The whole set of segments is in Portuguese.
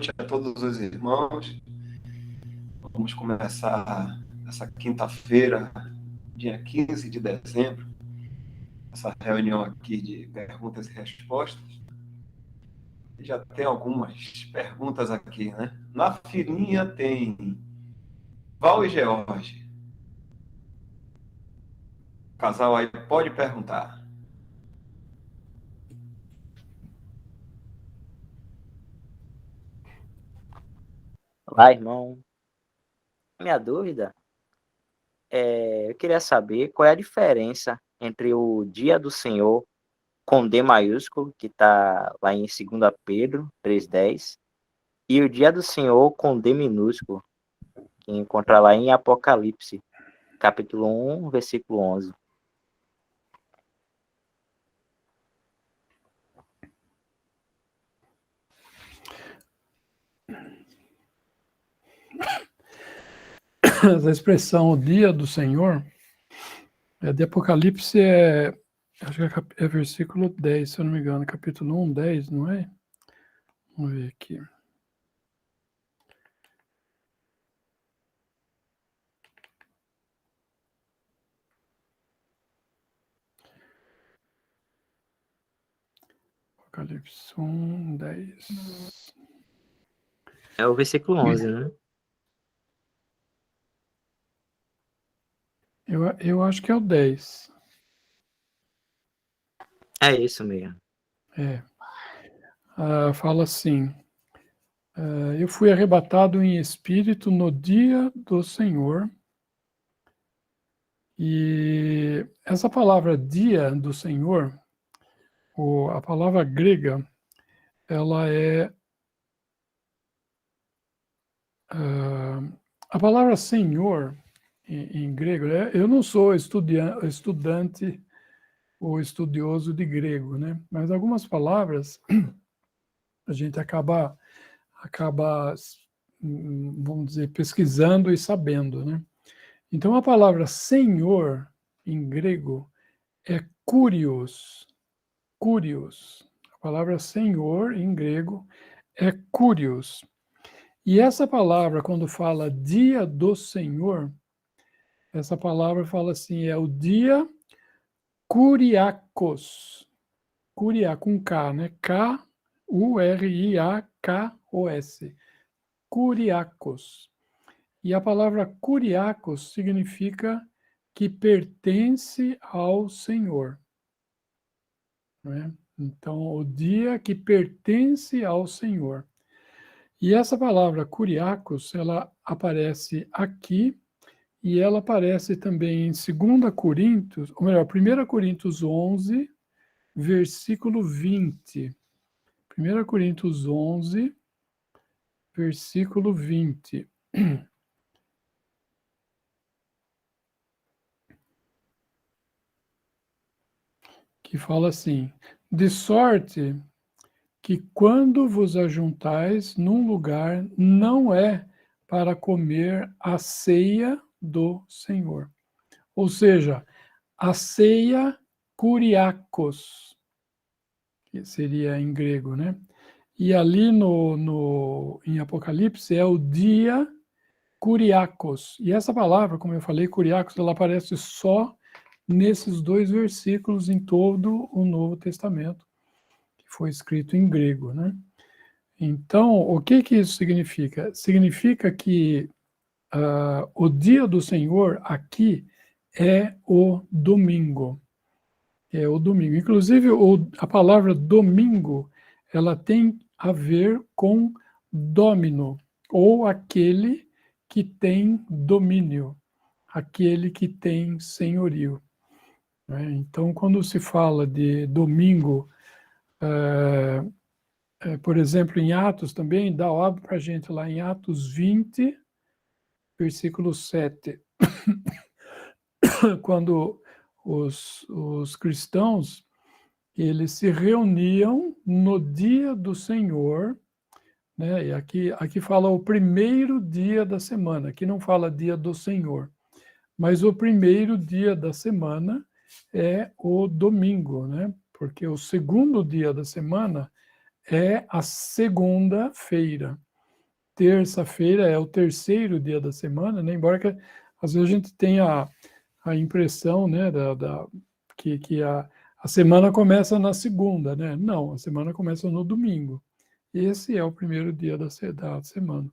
noite a todos os irmãos. Vamos começar essa quinta-feira, dia 15 de dezembro, essa reunião aqui de perguntas e respostas. Já tem algumas perguntas aqui, né? Na filinha tem Val e George. O casal aí pode perguntar. Olá, irmão. Minha dúvida eu queria saber qual é a diferença entre o Dia do Senhor com D maiúsculo, que está lá em 2 Pedro 3,10, e o Dia do Senhor com D minúsculo, que encontra lá em Apocalipse, capítulo 1, versículo 11. Essa expressão, o dia do Senhor, de Apocalipse acho que é versículo 10, se eu não me engano, capítulo 1, 10, não é? Vamos ver aqui. Apocalipse 1, 10. É o versículo 11, né? Eu acho que é o 10. É isso mesmo. Fala assim, eu fui arrebatado em espírito no dia do Senhor. E essa palavra dia do Senhor, a palavra grega, ela é a palavra Senhor em grego, né? Eu não sou estudante ou estudioso de grego, né? Mas algumas palavras a gente acaba, vamos dizer, pesquisando e sabendo, né? Então a palavra Senhor em grego é kurios. Kurios. A palavra Senhor em grego é kurios. E essa palavra, quando fala dia do Senhor, essa palavra fala assim, é o dia Kuriakos. Kuriak com K, né? K-U-R-I-A-K-O-S. Kuriakos. E a palavra Kuriakos significa que pertence ao Senhor. Não é? Então, o dia que pertence ao Senhor. E essa palavra Kuriakos, ela aparece aqui e ela aparece também em 2 Coríntios, ou melhor, 1 Coríntios 11, versículo 20. 1 Coríntios 11, versículo 20. Que fala assim: de sorte que quando vos ajuntais num lugar, não é para comer a ceia do Senhor. Ou seja, a ceia kuriakos, que seria em grego, né? E ali em Apocalipse é o dia kuriakos. E essa palavra, como eu falei, kuriakos, ela aparece só nesses 2 versículos em todo o Novo Testamento, que foi escrito em grego, né? Então, o que isso significa? Significa que o dia do Senhor aqui é o domingo. É o domingo. Inclusive, a palavra domingo, ela tem a ver com domino, ou aquele que tem domínio, aquele que tem senhorio. Né? Então, quando se fala de domingo, por exemplo, em Atos também, dá óbvio para a gente lá em Atos 20, versículo 7, quando os cristãos eles se reuniam no dia do Senhor, né? E aqui fala o primeiro dia da semana, aqui não fala dia do Senhor, mas o primeiro dia da semana é o domingo, né? Porque o segundo dia da semana é a segunda-feira. terça-feira é o terceiro dia da semana, né? Embora que às vezes a gente tenha a impressão, né, que a semana começa na segunda, né? Não, a semana começa no domingo. Esse é o primeiro dia da semana.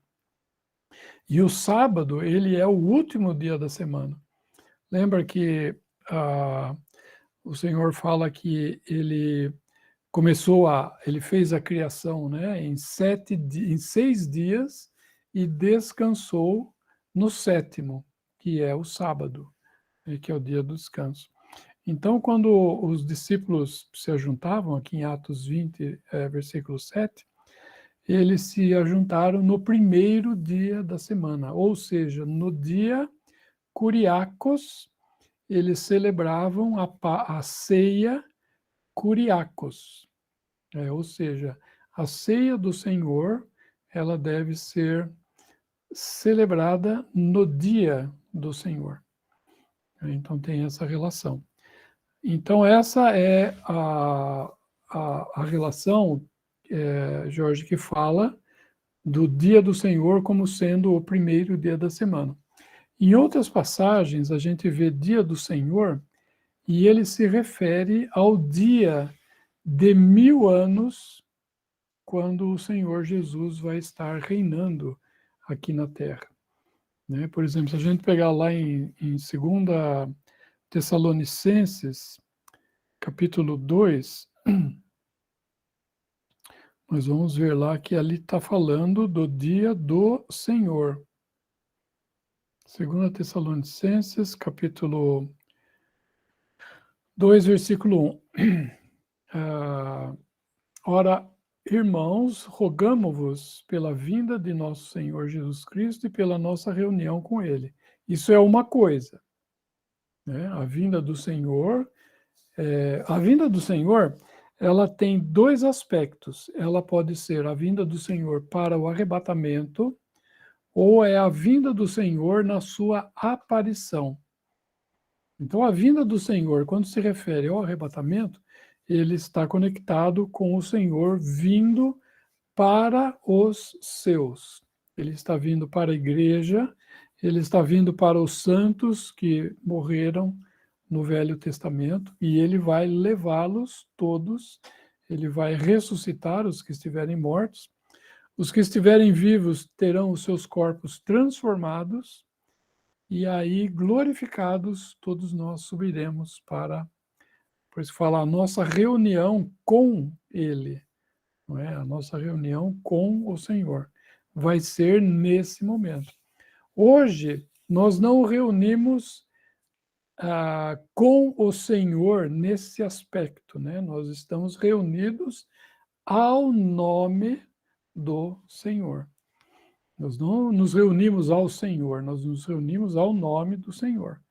E o sábado, ele é o último dia da semana. Lembra que o Senhor fala que ele ele fez a criação, né, em 6 dias e descansou no sétimo, que é o sábado, né, que é o dia do descanso. Então, quando os discípulos se ajuntavam, aqui em Atos 20, versículo 7, eles se ajuntaram no primeiro dia da semana, ou seja, no dia Curiacos, eles celebravam a ceia Curiacos, ou seja, a ceia do Senhor, ela deve ser celebrada no dia do Senhor. Então tem essa relação. Então essa é a relação, Jorge, que fala do dia do Senhor como sendo o primeiro dia da semana. Em outras passagens, a gente vê dia do Senhor e ele se refere ao dia de 1000 anos, quando o Senhor Jesus vai estar reinando aqui na Terra. Né? Por exemplo, se a gente pegar lá em 2 Tessalonicenses, capítulo 2, nós vamos ver lá que ali está falando do dia do Senhor. 2 Tessalonicenses, capítulo 2, versículo 1. Ora, irmãos, rogamo-vos pela vinda de nosso Senhor Jesus Cristo e pela nossa reunião com Ele. Isso é uma coisa, né? A vinda do Senhor, ela tem 2 aspectos. Ela pode ser a vinda do Senhor para o arrebatamento, ou é a vinda do Senhor na sua aparição. Então, a vinda do Senhor, quando se refere ao arrebatamento, ele está conectado com o Senhor vindo para os seus. Ele está vindo para a igreja, ele está vindo para os santos que morreram no Velho Testamento, e ele vai levá-los todos, ele vai ressuscitar os que estiverem mortos, os que estiverem vivos terão os seus corpos transformados, e aí, glorificados, todos nós subiremos para, por isso fala, a nossa reunião com Ele, não é? A nossa reunião com o Senhor vai ser nesse momento. Hoje, nós não reunimos com o Senhor nesse aspecto, né? Nós estamos reunidos ao nome do Senhor. Nós não nos reunimos ao Senhor, nós nos reunimos ao nome do Senhor,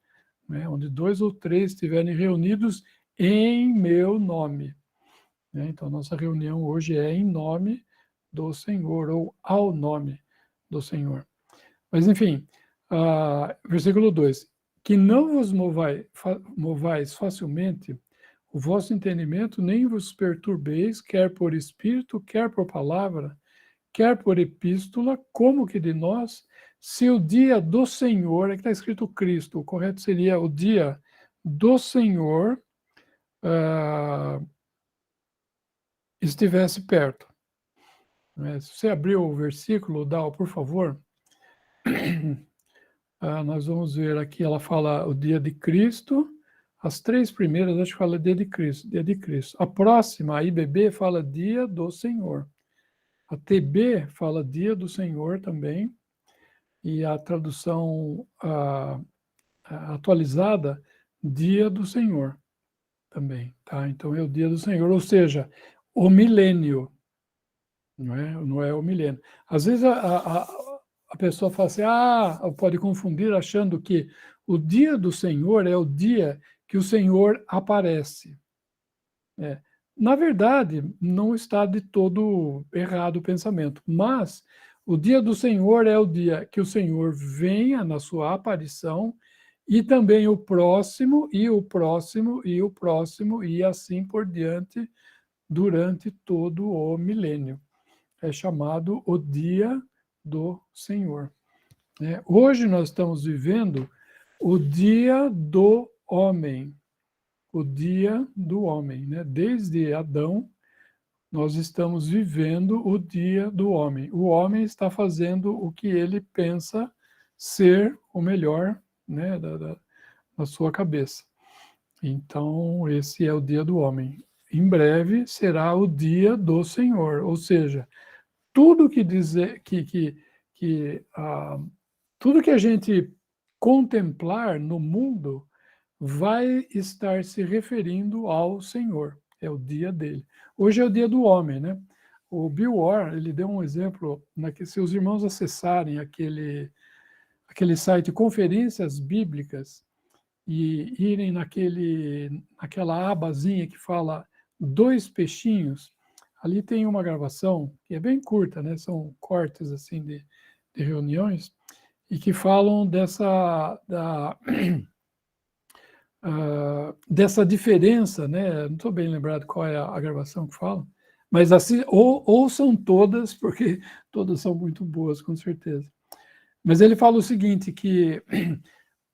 né? Onde 2 ou 3 estiverem reunidos em meu nome. Né? Então, nossa reunião hoje é em nome do Senhor, ou ao nome do Senhor. Mas, enfim, versículo 2. Que não vos movais facilmente o vosso entendimento, nem vos perturbeis, quer por espírito, quer por palavra, quer por epístola, como que de nós, se o dia do Senhor, aqui está escrito Cristo, o correto seria o dia do Senhor estivesse perto. Se você abrir o versículo, Dal, por favor, nós vamos ver aqui, ela fala o dia de Cristo, as 3 primeiras, acho que fala dia de Cristo, dia de Cristo. A próxima, a IBB, fala dia do Senhor. A TB fala dia do Senhor também, e a tradução atualizada, dia do Senhor também, tá? Então é o dia do Senhor, ou seja, o milênio, não é o milênio. Às vezes a pessoa fala assim, pode confundir achando que o dia do Senhor é o dia que o Senhor aparece. Na verdade, não está de todo errado o pensamento, mas o dia do Senhor é o dia que o Senhor venha na sua aparição, e também o próximo, e o próximo, e o próximo, e assim por diante, durante todo o milênio. É chamado o dia do Senhor. Hoje nós estamos vivendo o dia do homem, o dia do homem, né? Desde Adão, nós estamos vivendo o dia do homem. O homem está fazendo o que ele pensa ser o melhor, né, da sua cabeça. Então, esse é o dia do homem. Em breve será o dia do Senhor, ou seja, tudo que dizer tudo que a gente contemplar no mundo vai estar se referindo ao Senhor. É o dia dele. Hoje é o dia do homem, né? O Bill Orr, ele deu um exemplo, se os irmãos acessarem aquele site Conferências Bíblicas e irem naquela abazinha que fala dois peixinhos, ali tem uma gravação que é bem curta, né? São cortes assim de reuniões e que falam dessa diferença, né? Não estou bem lembrado qual é a gravação que fala, mas assim, ouçam todas, porque todas são muito boas, com certeza. Mas ele fala o seguinte, que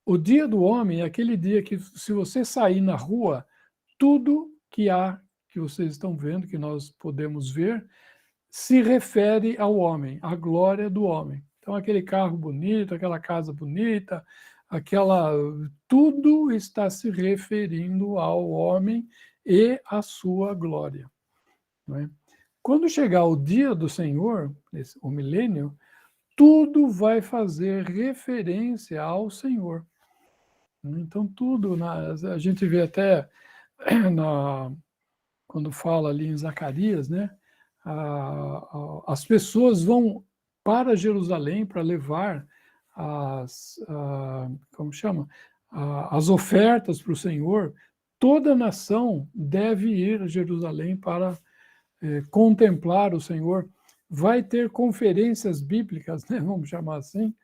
o dia do homem é aquele dia que, se você sair na rua, tudo que vocês estão vendo, que nós podemos ver, se refere ao homem, à glória do homem. Então, aquele carro bonito, aquela casa bonita, tudo está se referindo ao homem e à sua glória. Não é? Quando chegar o dia do Senhor, o milênio, tudo vai fazer referência ao Senhor. Então, tudo, a gente vê até quando fala ali em Zacarias, né? As pessoas vão para Jerusalém para levar as ofertas para o Senhor. Toda nação deve ir a Jerusalém para contemplar o Senhor. Vai ter conferências bíblicas, né, vamos chamar assim,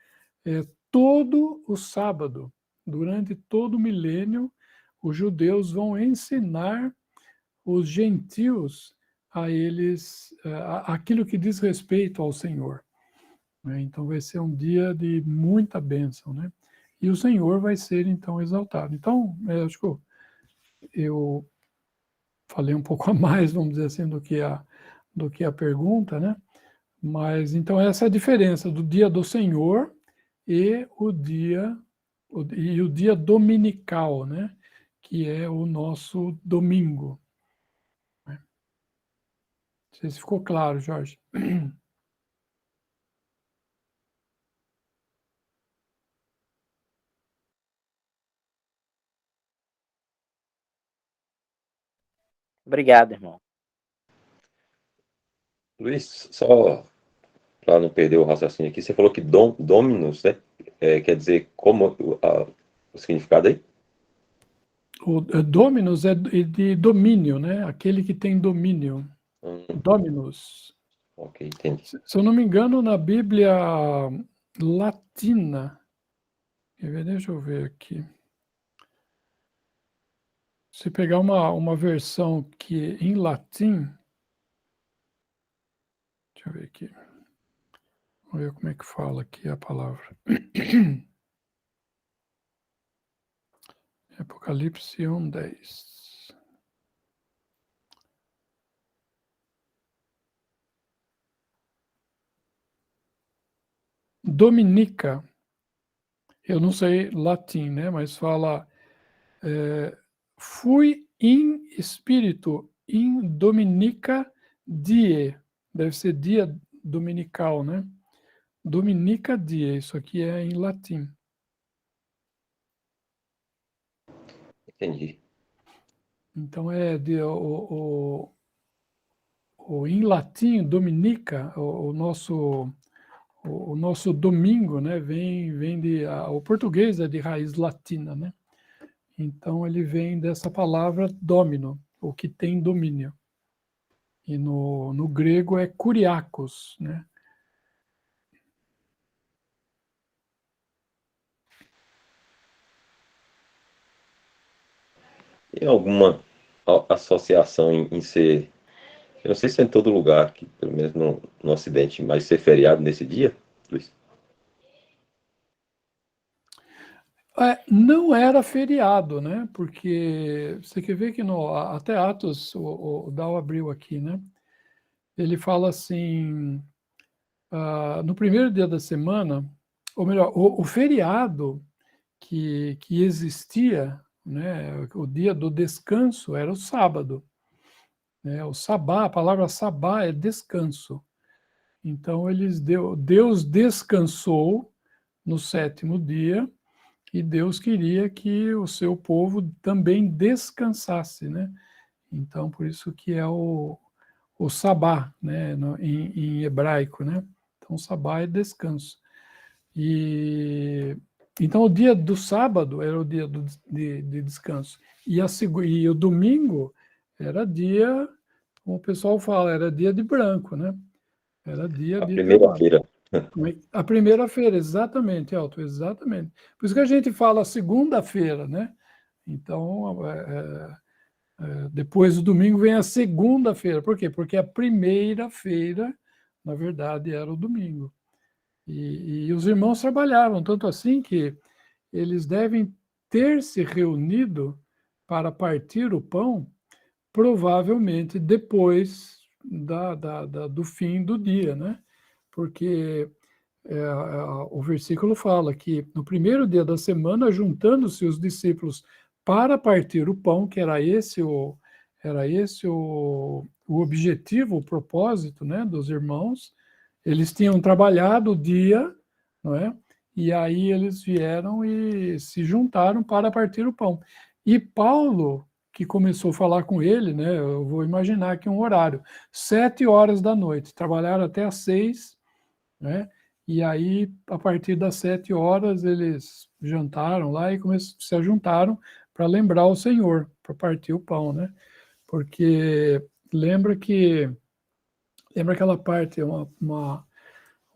todo o sábado, durante todo o milênio, os judeus vão ensinar os gentios a eles aquilo que diz respeito ao Senhor. Então vai ser um dia de muita bênção, né? E o Senhor vai ser então exaltado. Então, acho que eu falei um pouco a mais, vamos dizer assim, do que a pergunta, né? Mas então essa é a diferença do dia do Senhor e o dia dominical, né? Que é o nosso domingo. Não sei se ficou claro, Jorge. Obrigado, irmão. Luiz, só para não perder o raciocínio aqui, você falou que dominus, né? Quer dizer, como o significado aí? O dominus é de domínio, né? Aquele que tem domínio. Dominus. Ok, entendi. Se eu não me engano, na Bíblia latina, deixa eu ver aqui. Se pegar uma versão que em latim, deixa eu ver aqui. Vamos ver como é que fala aqui a palavra. Apocalipse 1:10. Dominica, eu não sei latim, né? Mas fala fui in espírito in dominica die. Deve ser dia dominical, né? Dominica die, isso aqui é em latim. Entendi. Então em latim, dominica, o nosso domingo, né, o português é de raiz latina, né? Então ele vem dessa palavra domino, o que tem domínio. E no grego é kuriakos, né? Tem alguma associação em ser, eu não sei se é em todo lugar, aqui, pelo menos no Ocidente, mas ser feriado nesse dia? Luiz? Não era feriado, né? Porque você quer ver que até Atos, o Dal abriu aqui, né? Ele fala assim, no primeiro dia da semana, ou melhor, o feriado que existia, né? O dia do descanso era o sábado, né? O sabá, a palavra sabá é descanso. Então Deus descansou no sétimo dia. E Deus queria que o seu povo também descansasse, né? Então, por isso que é o sabá, né? Em hebraico, né? Então, sabá é descanso. Então, o dia do sábado era o dia de descanso. E o domingo era dia, como o pessoal fala, era dia de branco, né? Era dia A de trabalho. primeira-feira. A primeira-feira, exatamente, Elton, exatamente. Por isso que a gente fala segunda-feira, né? Então, depois do domingo vem a segunda-feira. Por quê? Porque a primeira-feira, na verdade, era o domingo. E os irmãos trabalhavam, tanto assim que eles devem ter se reunido para partir o pão, provavelmente depois do fim do dia, né? Porque o versículo fala que no primeiro dia da semana, juntando-se os discípulos para partir o pão, que era esse o objetivo, o propósito, né, dos irmãos. Eles tinham trabalhado o dia, não é? E aí eles vieram e se juntaram para partir o pão. E Paulo, que começou a falar com ele, né, eu vou imaginar aqui um horário, 7 horas da noite, trabalharam até às 6, né? E aí, a partir das 7 horas, eles jantaram lá e se ajuntaram para lembrar o Senhor, para partir o pão, né? Porque lembra aquela parte,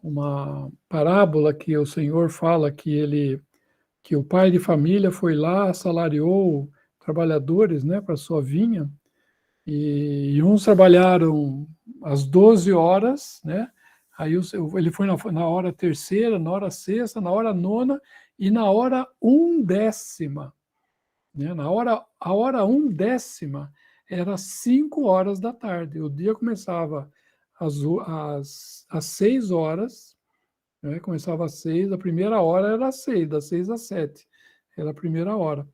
uma parábola que o Senhor fala que o pai de família foi lá, assalariou trabalhadores, né, para sua vinha, e uns trabalharam às 12 horas, né? Aí ele foi na hora terceira, na hora sexta, na hora nona e na hora undécima. Né? A hora undécima era 5 horas da tarde. O dia começava às 6 horas, né? Começava às 6, a primeira hora era às 6, das 6 às 7. Era a primeira hora.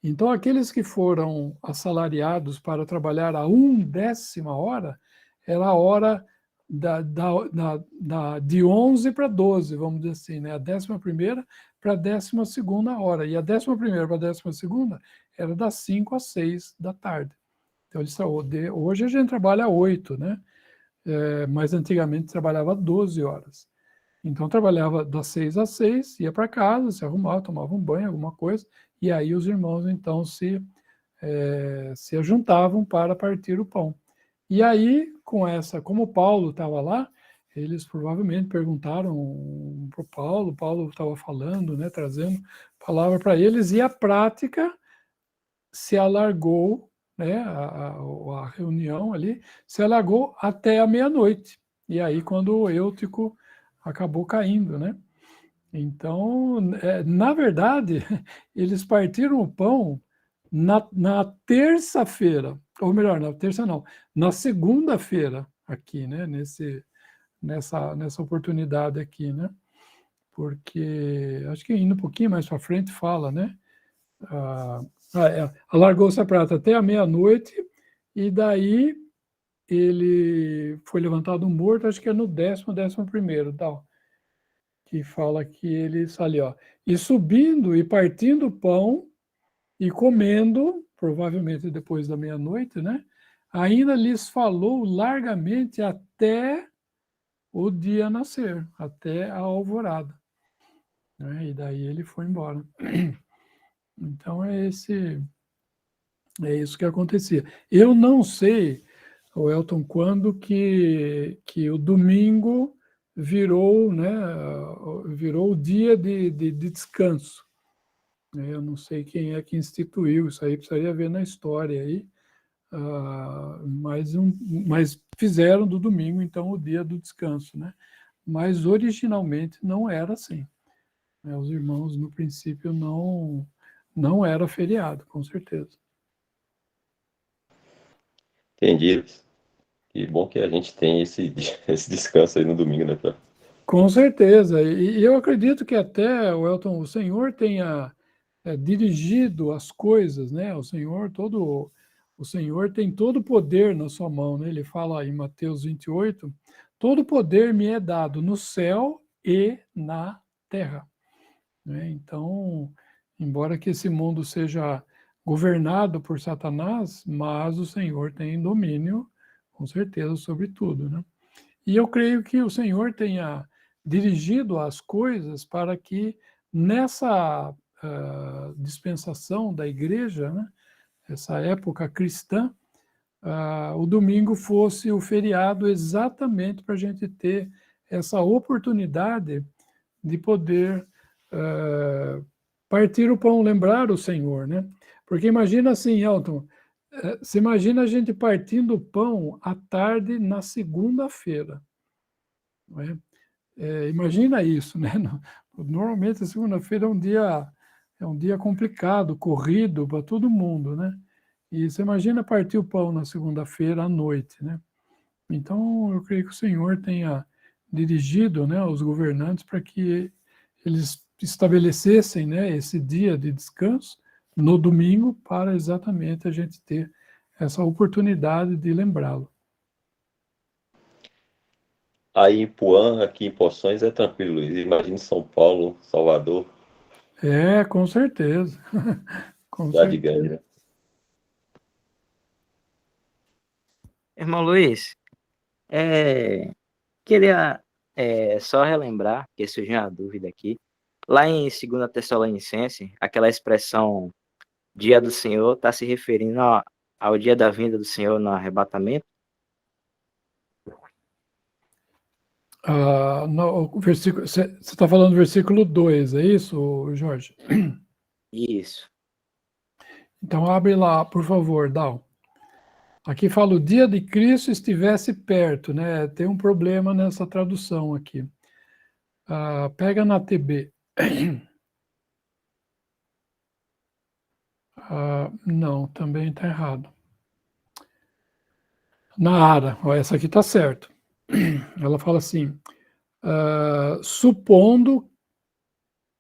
Então, aqueles que foram assalariados para trabalhar a undécima hora, era a hora de 11 para 12, vamos dizer assim, né? A 11ª para a 12ª hora. E a 11ª para a 12ª era das 5 às 6 da tarde. Então, hoje a gente trabalha 8, né? Mas antigamente trabalhava 12 horas. Então, trabalhava das 6 às 6, ia para casa, se arrumava, tomava um banho, alguma coisa, e aí os irmãos, então, se ajuntavam para partir o pão. E aí, como Paulo estava lá, eles provavelmente perguntaram para Paulo estava falando, né, trazendo palavra para eles, e a prática se alargou, né, a reunião ali, se alargou até a meia-noite. E aí, quando o Eutico acabou caindo, né? Então, na verdade, eles partiram o pão na terça-feira, ou melhor, na terça não, na segunda-feira aqui, né? Nessa oportunidade aqui, né? Porque acho que indo um pouquinho mais para frente fala, né? Alargou-se a prata até a meia-noite e daí ele foi levantado morto, acho que é no 11º, tal, que fala que eles ali, ó, e subindo e partindo o pão e comendo, provavelmente depois da meia-noite, né? Ainda lhes falou largamente até o dia nascer, até a alvorada. Né? E daí ele foi embora. Então é isso que acontecia. Eu não sei, o Elton, quando que o domingo virou, né, virou o dia de descanso. Eu não sei quem é que instituiu isso aí, precisaria ver na história aí, mas fizeram do domingo, então, o dia do descanso, né? mas originalmente não era assim. Os irmãos, no princípio, não era feriado, com certeza. Entendi. Que bom que a gente tem esse descanso aí no domingo, né? Com certeza. E eu acredito que até, Elton, o Senhor tenha dirigido as coisas, né? O Senhor tem todo o poder na sua mão, né? Ele fala em Mateus 28, todo poder me é dado no céu e na terra, né? Então, embora que esse mundo seja governado por Satanás, mas o Senhor tem domínio, com certeza, sobre tudo, né? E eu creio que o Senhor tenha dirigido as coisas para que nessa dispensação da igreja, né, essa época cristã, o domingo fosse o feriado exatamente para a gente ter essa oportunidade de poder partir o pão, lembrar o Senhor, né? Porque imagina assim, Elton, você imagina a gente partindo o pão à tarde na segunda-feira, não é? Imagina isso, né? Normalmente a segunda-feira é um dia complicado, corrido para todo mundo, né? E você imagina partir o pão na segunda-feira à noite, né? Então, eu creio que o Senhor tenha dirigido, né, os governantes para que eles estabelecessem, né, esse dia de descanso no domingo para exatamente a gente ter essa oportunidade de lembrá-lo. Aí em Puan, aqui em Poções, é tranquilo, Luiz. Imagina São Paulo, Salvador, Com certeza. Com cidade grande, certeza. né? Irmão Luiz, queria só relembrar, que surgiu uma dúvida aqui. Lá em 2 Tessalonicense, aquela expressão dia do Senhor está se referindo ao dia da vinda do Senhor no arrebatamento? No versículo, você está falando do versículo 2, é isso, Jorge? Isso. Então abre lá, por favor, Dal. Aqui fala o dia de Cristo estivesse perto, né? Tem um problema nessa tradução aqui. Pega na TB. Não, também está errado. Na Ara, ó, essa aqui está certo. Ela fala assim: supondo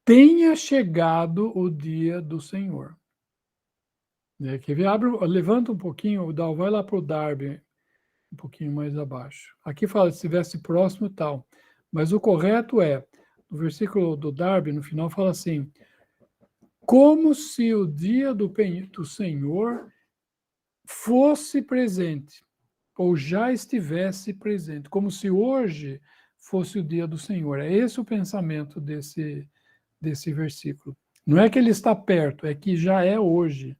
tenha chegado o dia do Senhor. Né? Quer ver? Levanta um pouquinho, Dal, vai lá para o Darby, um pouquinho mais abaixo. Aqui fala, se estivesse próximo e tal. Mas o correto é, no versículo do Darby, no final, fala assim: como se o dia do Senhor fosse presente, ou já estivesse presente, como se hoje fosse o dia do Senhor. É esse o pensamento desse versículo. Não é que ele está perto, é que já é hoje.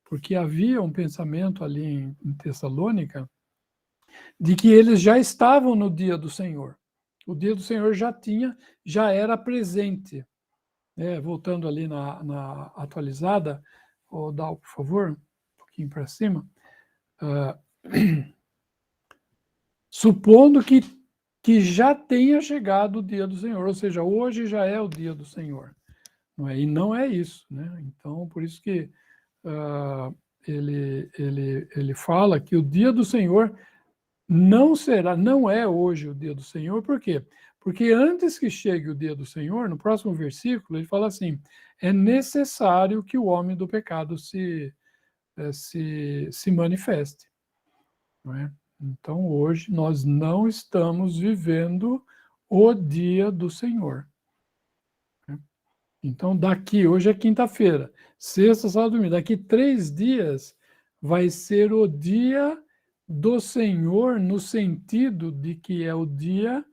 Porque havia um pensamento ali em Tessalônica de que eles já estavam no dia do Senhor. O dia do Senhor já era presente. Voltando ali na atualizada, Dal, por favor, um pouquinho para cima. Supondo que já tenha chegado o dia do Senhor, ou seja, hoje já é o dia do Senhor. Não é? E não é isso. Né? Então, por isso que ele fala que o dia do Senhor não é hoje o dia do Senhor, por quê? Porque antes que chegue o dia do Senhor, no próximo versículo, ele fala assim: é necessário que o homem do pecado se manifeste. Não é? Então, hoje, nós não estamos vivendo o dia do Senhor. Né? Então, hoje é quinta-feira, sexta, sábado, domingo. Daqui 3 dias vai ser o dia do Senhor, no sentido de que é o dia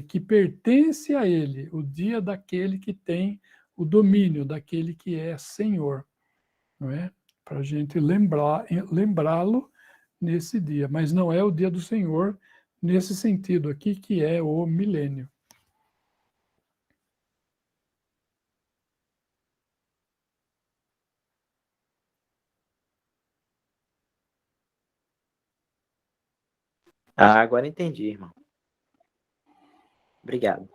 que pertence a Ele, o dia daquele que tem o domínio, daquele que é Senhor, não é? Para a gente lembrá-lo nesse dia, mas não é o dia do Senhor nesse sentido aqui, que é o milênio. Agora entendi, irmão. Obrigado.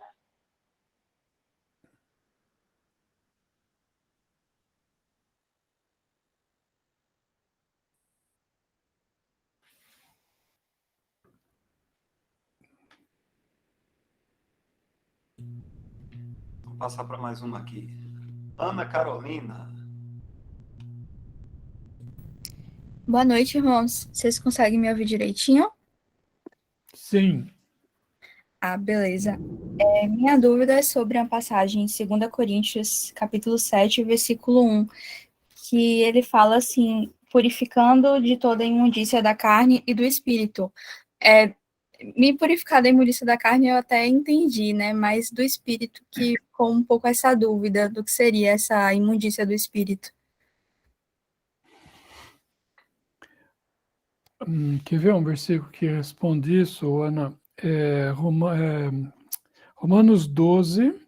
Vou passar para mais uma aqui. Ana Carolina. Boa noite, irmãos. Vocês conseguem me ouvir direitinho? Sim. Ah, beleza. Minha dúvida é sobre a passagem em 2 Coríntios, capítulo 7, versículo 1, que ele fala assim, purificando de toda a imundícia da carne e do espírito. Me purificar da imundícia da carne eu até entendi, né? Mas do espírito que ficou um pouco essa dúvida do que seria essa imundícia do espírito. Quer ver um versículo que responde isso, Ana? Romanos 12.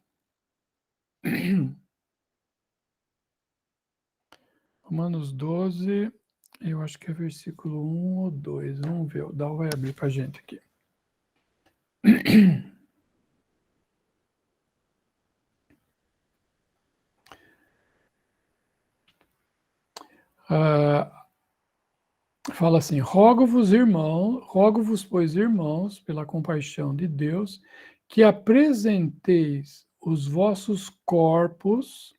Romanos 12, eu acho que é versículo 1 ou 2. Vamos ver, o Dal vai abrir para a gente aqui. Fala assim: rogo-vos, pois, irmãos, pela compaixão de Deus, que apresenteis os vossos corpos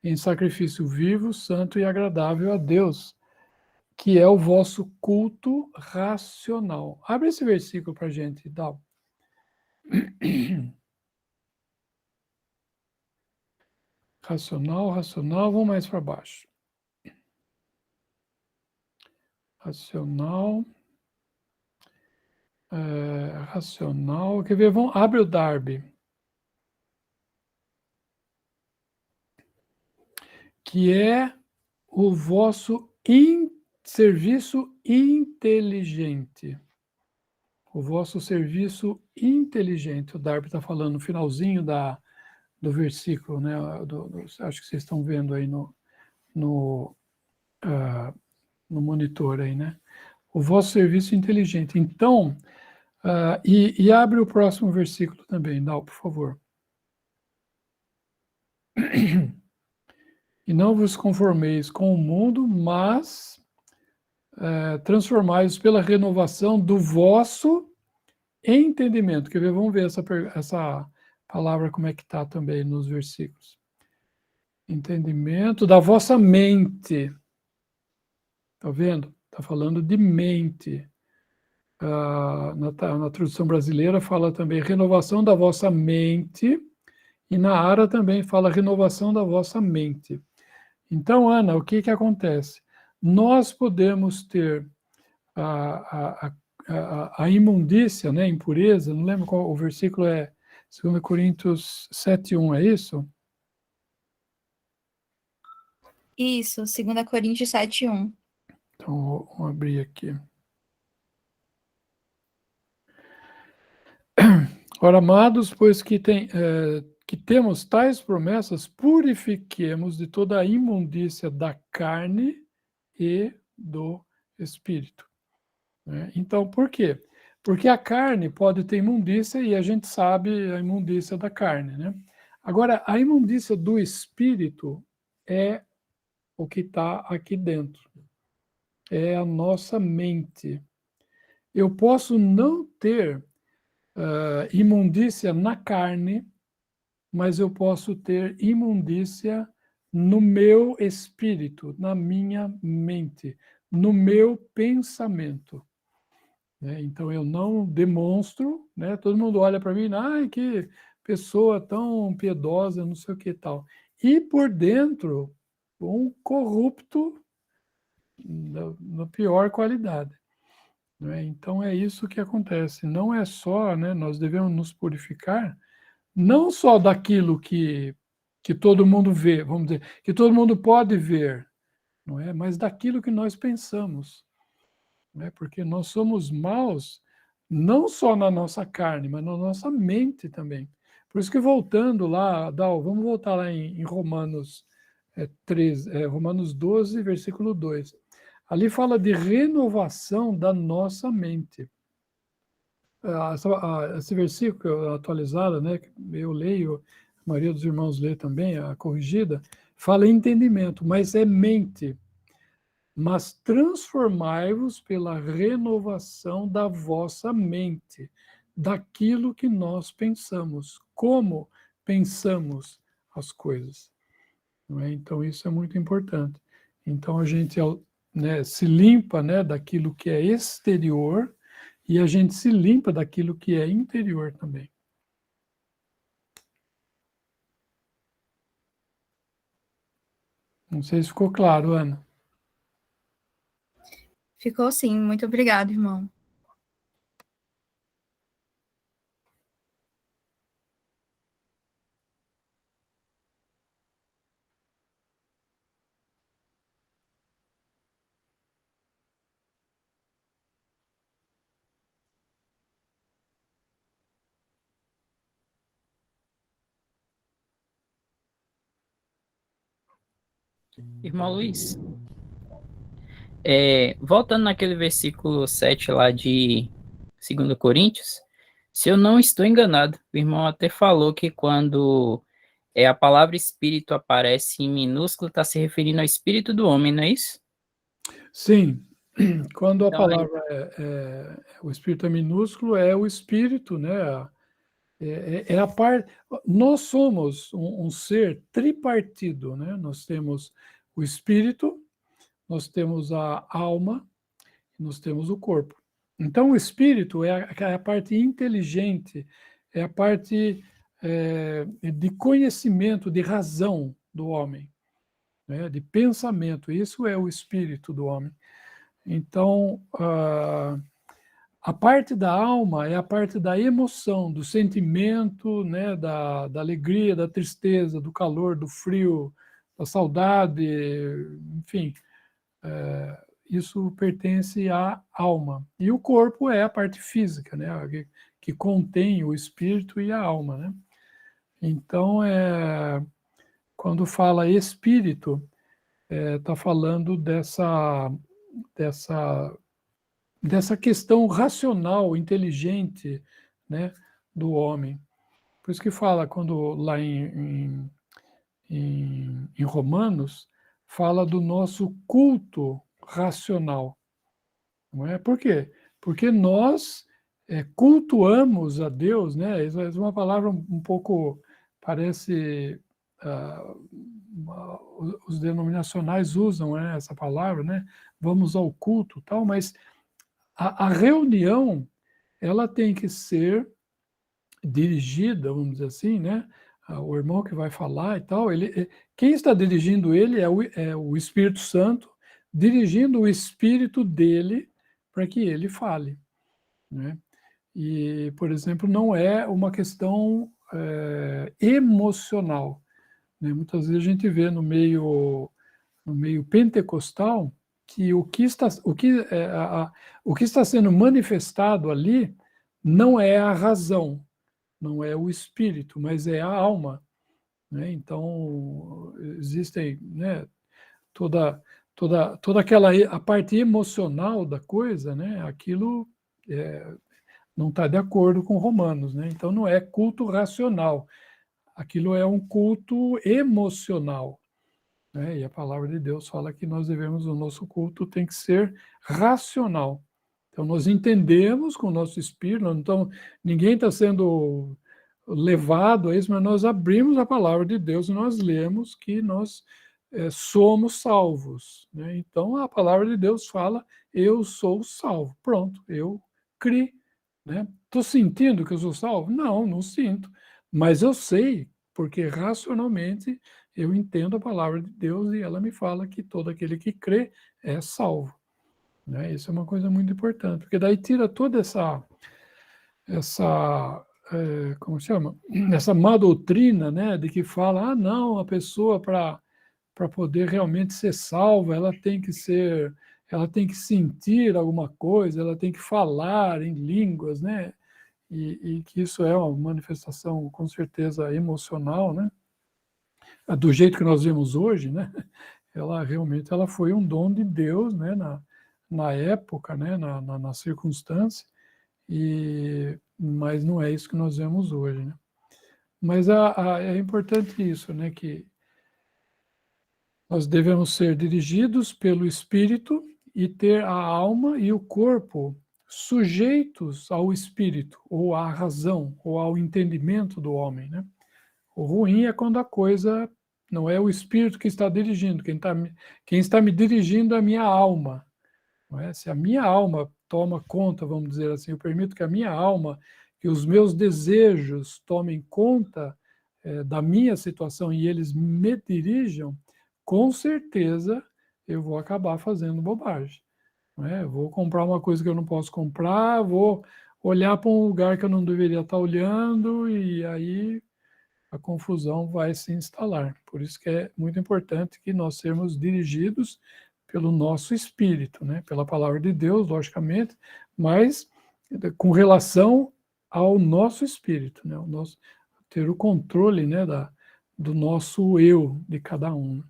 em sacrifício vivo, santo e agradável a Deus, que é o vosso culto racional. Abre esse versículo para a gente, Dal. Racional, vamos mais para baixo. Racional. Quer ver? Abre o Darby. Que é o vosso serviço inteligente. O vosso serviço inteligente. O Darby está falando no finalzinho do versículo, né? Acho que vocês estão vendo aí no monitor aí, né? O vosso serviço inteligente. Então, e abre o próximo versículo também, Dal, por favor. E não vos conformeis com o mundo, mas transformai-vos pela renovação do vosso entendimento. Quer ver? Vamos ver essa palavra como é que está também nos versículos. Entendimento da vossa mente. Está vendo? Está falando de mente. Na tradução brasileira fala também renovação da vossa mente, e na Ara também fala renovação da vossa mente. Então, Ana, o que acontece? Nós podemos ter a imundícia, né, impureza, não lembro qual o versículo é, 2 Coríntios 7:1, é isso? Isso, 2 Coríntios 7:1. Então, vamos abrir aqui. Ora, amados, pois que temos tais promessas, purifiquemos de toda a imundícia da carne e do espírito. Né? Então, por quê? Porque a carne pode ter imundícia e a gente sabe a imundícia da carne. Né? Agora, a imundícia do espírito é o que está aqui dentro. É a nossa mente. Eu posso não ter imundícia na carne, mas eu posso ter imundícia no meu espírito, na minha mente, no meu pensamento. Né? Então, eu não demonstro, né? Todo mundo olha para mim, ai, que pessoa tão piedosa, não sei o que e tal. E por dentro, um corrupto na pior qualidade. Né? Então, é isso que acontece. Não é só, né, nós devemos nos purificar, não só daquilo que todo mundo vê, vamos dizer, que todo mundo pode ver, não é? Mas daquilo que nós pensamos. Né? Porque nós somos maus não só na nossa carne, mas na nossa mente também. Por isso que voltando lá, Dal, vamos voltar lá em Romanos 13, Romanos 12, versículo 2. Ali fala de renovação da nossa mente. esse versículo atualizado, né, que eu leio, a maioria dos irmãos lê também, a corrigida, fala entendimento, mas é mente. Mas transformai-vos pela renovação da vossa mente, daquilo que nós pensamos, como pensamos as coisas. Não é? Então, isso é muito importante. Então, a gente, né, se limpa, né, daquilo que é exterior e a gente se limpa daquilo que é interior também. Não sei se ficou claro, Ana. Ficou sim, muito obrigado, irmão. Irmão Luiz, voltando naquele versículo 7 lá de 2 Coríntios, se eu não estou enganado, o irmão até falou que quando a palavra espírito aparece em minúsculo, está se referindo ao espírito do homem, não é isso? Sim, quando a Então, palavra o espírito é minúsculo, é o espírito, né? É a parte. Nós somos um ser tripartido, né? Nós temos o espírito, nós temos a alma, nós temos o corpo. Então, o espírito é a parte inteligente, é a parte de conhecimento, de razão do homem, né? De pensamento. Isso é o espírito do homem. Então, a parte da alma é a parte da emoção, do sentimento, né, da alegria, da tristeza, do calor, do frio, da saudade, enfim. Isso pertence à alma. E o corpo é a parte física, né, que contém o espírito e a alma, né? Então, quando fala espírito, está falando dessa questão racional, inteligente, né, do homem. Por isso que fala, quando lá em Romanos, fala do nosso culto racional. Não é? Por quê? Porque nós cultuamos a Deus, né? Isso é uma palavra um pouco, parece, os denominacionais usam, né, essa palavra, né? Vamos ao culto, tal, mas a reunião, ela tem que ser dirigida, vamos dizer assim, né? O irmão que vai falar e tal, quem está dirigindo ele é o Espírito Santo, dirigindo o espírito dele para que ele fale, né? E, por exemplo, não é uma questão emocional, né? Muitas vezes a gente vê no meio pentecostal que o que está sendo manifestado ali não é a razão, não é o espírito, mas é a alma, né? Então existem, né, toda aquela a parte emocional da coisa, né? Aquilo não está de acordo com Romanos, né? Então não é culto racional, aquilo é um culto emocional, né? E a palavra de Deus fala que nós devemos, o nosso culto tem que ser racional. Então, nós entendemos com o nosso espírito, então, ninguém está sendo levado a isso, mas nós abrimos a palavra de Deus e nós lemos que nós somos salvos, né? Então, a palavra de Deus fala, eu sou salvo. Pronto, eu criei, né? Estou sentindo que eu sou salvo? Não, não sinto. Mas eu sei, porque racionalmente eu entendo a palavra de Deus e ela me fala que todo aquele que crê é salvo, né? Isso é uma coisa muito importante, porque daí tira toda essa como chama? Essa má doutrina, né? De que fala, não, a pessoa para poder realmente ser salva, ela tem que sentir alguma coisa, ela tem que falar em línguas, né? E que isso é uma manifestação, com certeza, emocional, né? Do jeito que nós vemos hoje, né? Ela realmente foi um dom de Deus, né? Na época, né? Na circunstância. mas não é isso que nós vemos hoje, né? Mas é importante isso, né, que nós devemos ser dirigidos pelo Espírito e ter a alma e o corpo sujeitos ao Espírito, ou à razão, ou ao entendimento do homem, né? O ruim é quando a coisa não é o Espírito que está dirigindo, quem está me dirigindo é a minha alma. Não é? Se a minha alma toma conta, vamos dizer assim, eu permito que a minha alma, que os meus desejos tomem conta da minha situação e eles me dirijam, com certeza eu vou acabar fazendo bobagem. Não é? Eu vou comprar uma coisa que eu não posso comprar, vou olhar para um lugar que eu não deveria estar olhando, e aí a confusão vai se instalar. Por isso que é muito importante que nós sermos dirigidos pelo nosso espírito, né? Pela palavra de Deus, logicamente, mas com relação ao nosso espírito, né? O nosso, ter o controle, né, do nosso eu, de cada um.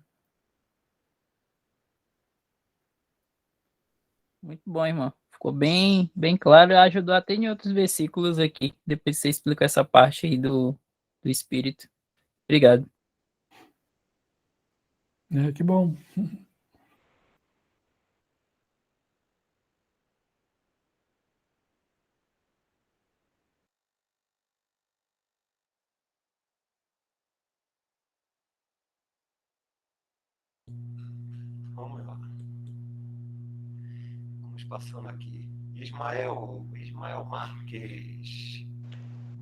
Muito bom, irmão. Ficou bem, bem claro e ajudou até em outros versículos aqui. Depois você explica essa parte aí do Espírito. Obrigado. Que bom. Vamos lá. Vamos passando aqui. Ismael Marques.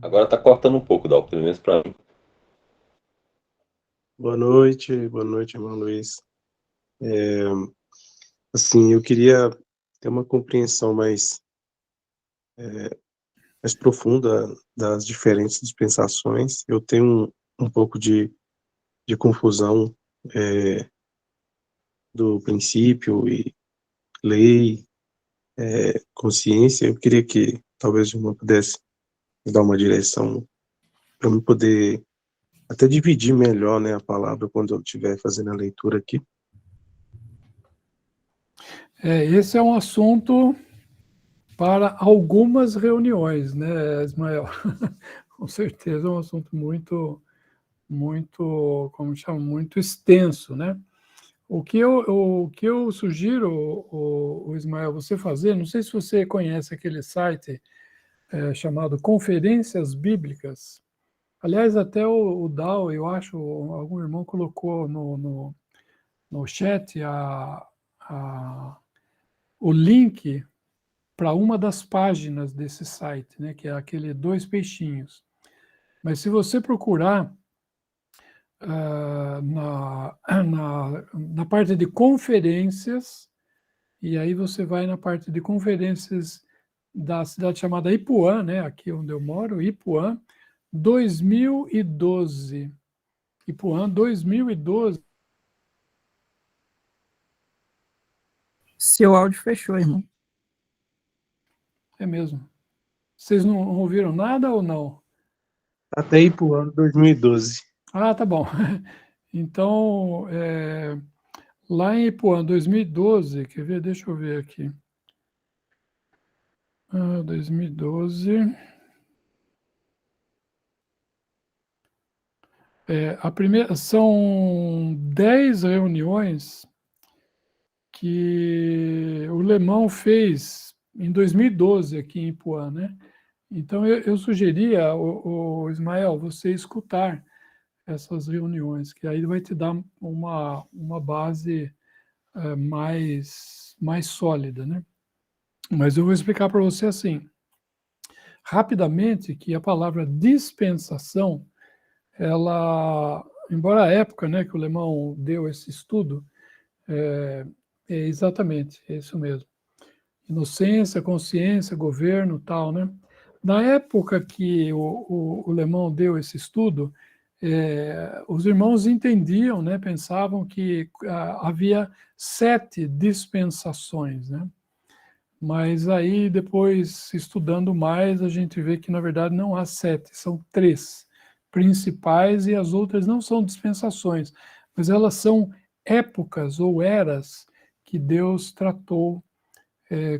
Agora tá cortando um pouco, Dal, pelo menos para mim. Boa noite, irmão Luiz. Assim, eu queria ter uma compreensão mais profunda das diferentes dispensações. Eu tenho um pouco de confusão do princípio e lei, consciência. Eu queria que talvez o irmão pudesse me dar uma direção para eu poder até dividir melhor, né, a palavra quando eu estiver fazendo a leitura aqui. Esse é um assunto para algumas reuniões, né, Ismael? Com certeza é um assunto muito, como chama, muito extenso, né? O que eu sugiro, o Ismael, você fazer, não sei se você conhece aquele site chamado Conferências Bíblicas. Aliás, até o Dal, eu acho, algum irmão colocou no chat o link para uma das páginas desse site, né, que é aquele 2 peixinhos. Mas se você procurar na parte de conferências, e aí você vai na parte de conferências da cidade chamada Ipuã, né, aqui onde eu moro, Ipuã, 2012. Ipuã, 2012. Seu áudio fechou, irmão. É mesmo. Vocês não ouviram nada ou não? Até ir para o ano 2012. Ah, tá bom. Então, lá em Ipuã, 2012, quer ver? Deixa eu ver aqui. 2012. A primeira, são 10 reuniões que o Lemão fez em 2012 aqui em Ipuã, né? Então, eu sugeria, o Ismael, você escutar essas reuniões, que aí vai te dar uma base mais sólida, né? Mas eu vou explicar para você assim, rapidamente, que a palavra dispensação, ela, embora a época, né, que o Lemão deu esse estudo, exatamente, é isso mesmo. Inocência, consciência, governo, tal, né? Na época que o Lemão deu esse estudo, os irmãos entendiam, né, pensavam que havia 7 dispensações, né? Mas aí, depois, estudando mais, a gente vê que, na verdade, não há 7, são 3 principais, e as outras não são dispensações, mas elas são épocas ou eras que Deus tratou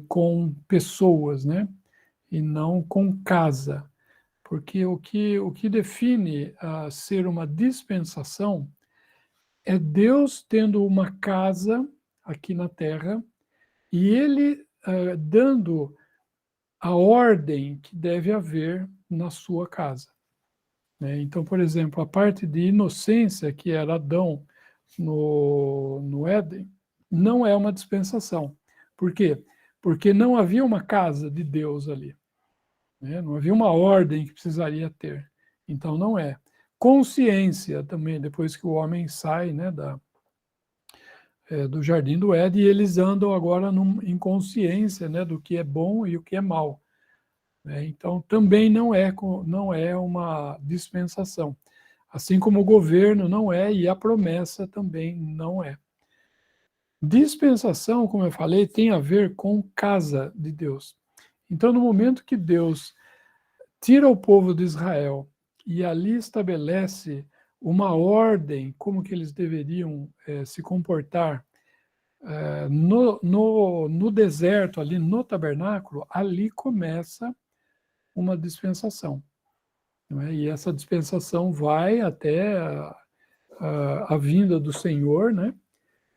com pessoas, né? e não com casa. Porque o que define ser uma dispensação é Deus tendo uma casa aqui na Terra e Ele dando a ordem que deve haver na sua casa. Né? Então, por exemplo, a parte de inocência que era Adão no Éden não é uma dispensação. Por quê? Porque não havia uma casa de Deus ali. Né? Não havia uma ordem que precisaria ter. Então, não é. Consciência também, depois que o homem sai, né, do jardim do Éden, e eles andam agora em consciência, né, do que é bom e o que é mal. Né? Então, também não é uma dispensação. Assim como o governo não é, e a promessa também não é. Dispensação, como eu falei, tem a ver com casa de Deus. Então, no momento que Deus tira o povo de Israel e ali estabelece uma ordem, como que eles deveriam se comportar no deserto, ali no tabernáculo, ali começa uma dispensação. Não é? E essa dispensação vai até a vinda do Senhor, né?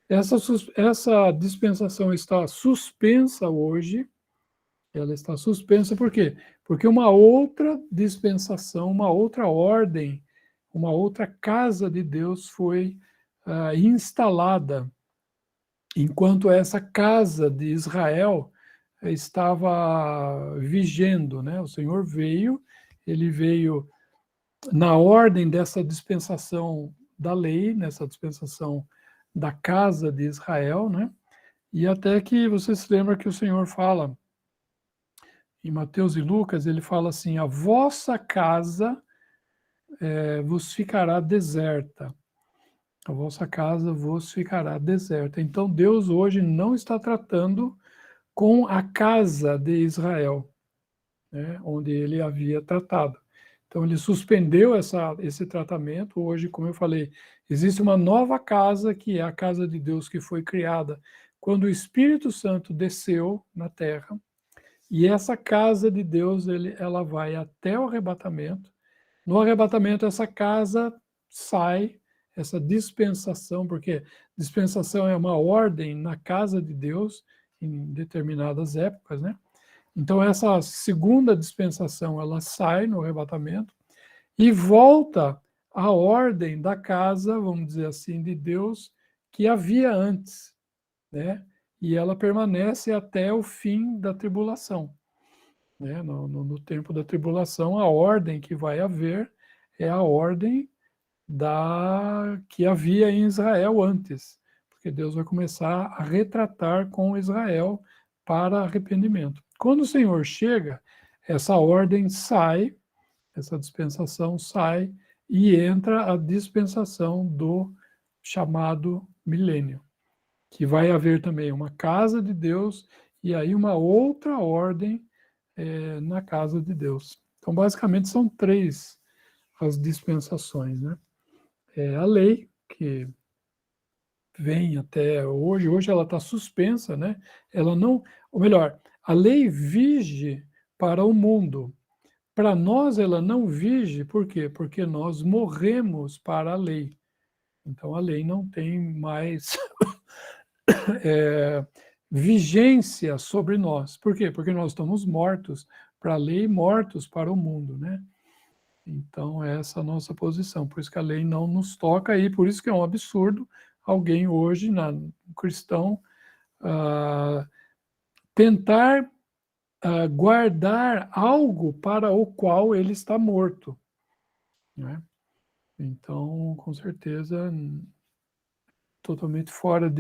Essa dispensação está suspensa hoje. Ela está suspensa por quê? Porque uma outra dispensação, uma outra ordem, uma outra casa de Deus foi instalada, enquanto essa casa de Israel estava vigendo, né? O Senhor veio, ele veio na ordem dessa dispensação da lei, nessa dispensação da casa de Israel, né? E até que você se lembra que o Senhor fala, em Mateus e Lucas, ele fala assim, a vossa casa vos ficará deserta. A vossa casa vos ficará deserta. Então, Deus hoje não está tratando com a casa de Israel, né, onde ele havia tratado. Então, ele suspendeu esse tratamento. Hoje, como eu falei, existe uma nova casa, que é a casa de Deus, que foi criada quando o Espírito Santo desceu na terra. E essa casa de Deus, ela vai até o arrebatamento. No arrebatamento, essa casa sai, essa dispensação, porque dispensação é uma ordem na casa de Deus, em determinadas épocas, né? Então, essa segunda dispensação, ela sai no arrebatamento e volta à ordem da casa, vamos dizer assim, de Deus, que havia antes, né? E ela permanece até o fim da tribulação. Né? No tempo da tribulação, a ordem que vai haver é a ordem que havia em Israel antes, porque Deus vai começar a retratar com Israel para arrependimento. Quando o Senhor chega, essa ordem sai, essa dispensação sai e entra a dispensação do chamado milênio, que vai haver também uma casa de Deus e aí uma outra ordem na casa de Deus. Então, basicamente, são 3 as dispensações, né? A lei, que vem até hoje ela está suspensa, né? Ela não, ou melhor, a lei vige para o mundo. Para nós ela não vige, por quê? Porque nós morremos para a lei. Então a lei não tem mais vigência sobre nós. Por quê? Porque nós estamos mortos para a lei, mortos para o mundo, né? Então, essa é a nossa posição. Por isso que a lei não nos toca e por isso que é um absurdo alguém hoje, cristão, tentar guardar algo para o qual ele está morto. Né? Então, com certeza, totalmente fora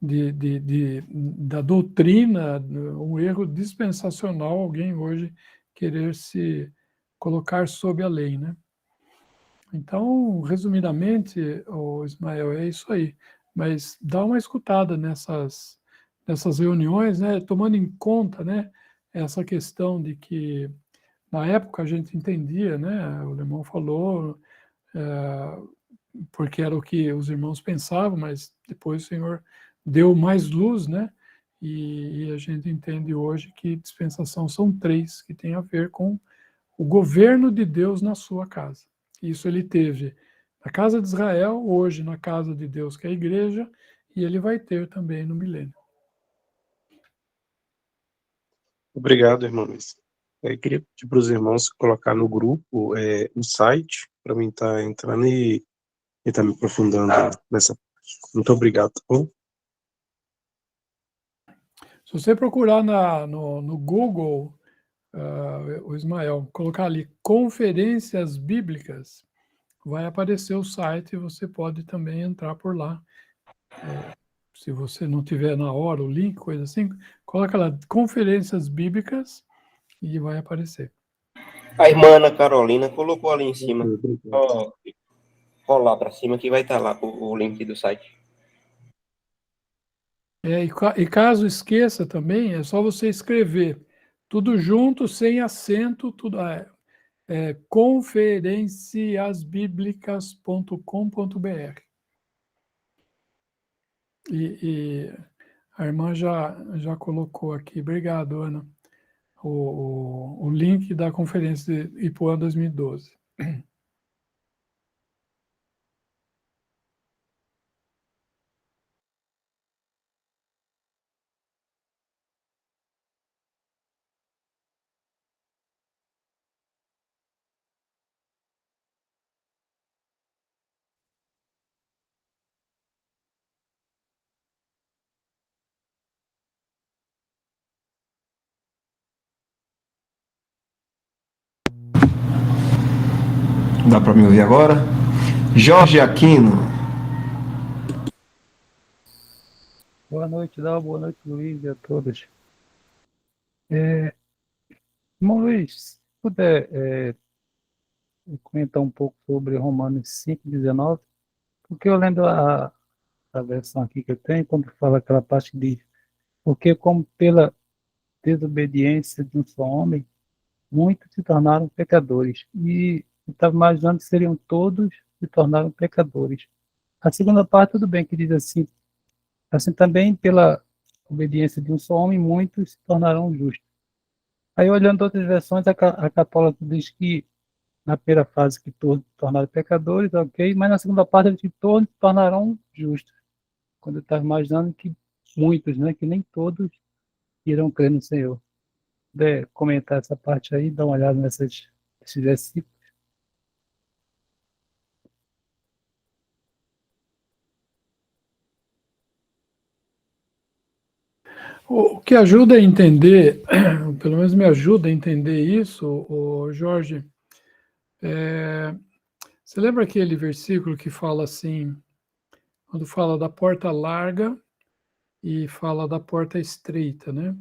da doutrina, um erro dispensacional, alguém hoje querer se colocar sob a lei, né? Então, resumidamente, Ismael, é isso aí. Mas dá uma escutada nessas reuniões, né? Tomando em conta, né, essa questão de que na época a gente entendia, né? O irmão falou, porque era o que os irmãos pensavam, mas depois o Senhor deu mais luz, né? e a gente entende hoje que dispensação são 3, que tem a ver com o governo de Deus na sua casa. Isso ele teve na casa de Israel, hoje na casa de Deus, que é a igreja, e ele vai ter também no milênio. Obrigado, irmão Luiz. Eu queria pedir para os irmãos colocar no grupo o site, para mim estar entrando e estar me aprofundando nessa parte. Muito obrigado, tá bom? Se você procurar no Google, o Ismael, colocar ali conferências bíblicas, vai aparecer o site e você pode também entrar por lá. Se você não tiver na hora o link, coisa assim, coloca lá conferências bíblicas e vai aparecer. A irmã Ana Carolina colocou ali em cima. Obrigado. Só rolar para cima que vai estar lá o link do site. E caso esqueça também, é só você escrever tudo junto, sem acento, tudo conferenciasbiblicas.com.br. E a irmã já colocou aqui, obrigado, Ana, o link da conferência de Ipuã 2012. Dá para me ouvir agora? Jorge Aquino. Boa noite, Dal. Boa noite, Luiz, e a todos. Irmão Luiz, se puder comentar um pouco sobre Romanos 5,19, porque eu lendo a versão aqui que eu tenho, quando fala aquela parte que diz, porque como pela desobediência de um só homem, muitos se tornaram pecadores, e eu estava imaginando que seriam todos se tornaram pecadores. A segunda parte, tudo bem, que diz assim também pela obediência de um só homem, muitos se tornarão justos. Aí, olhando outras versões, a católica diz que na primeira fase que todos se tornaram pecadores, ok, mas na segunda parte ele diz que todos se tornarão justos. Quando eu estava imaginando que muitos, né, que nem todos irão crer no Senhor. Se puder comentar essa parte aí, dar uma olhada nesses versículos. O que ajuda a entender, pelo menos me ajuda a entender isso, Jorge, você lembra aquele versículo que fala assim, quando fala da porta larga e fala da porta estreita, né?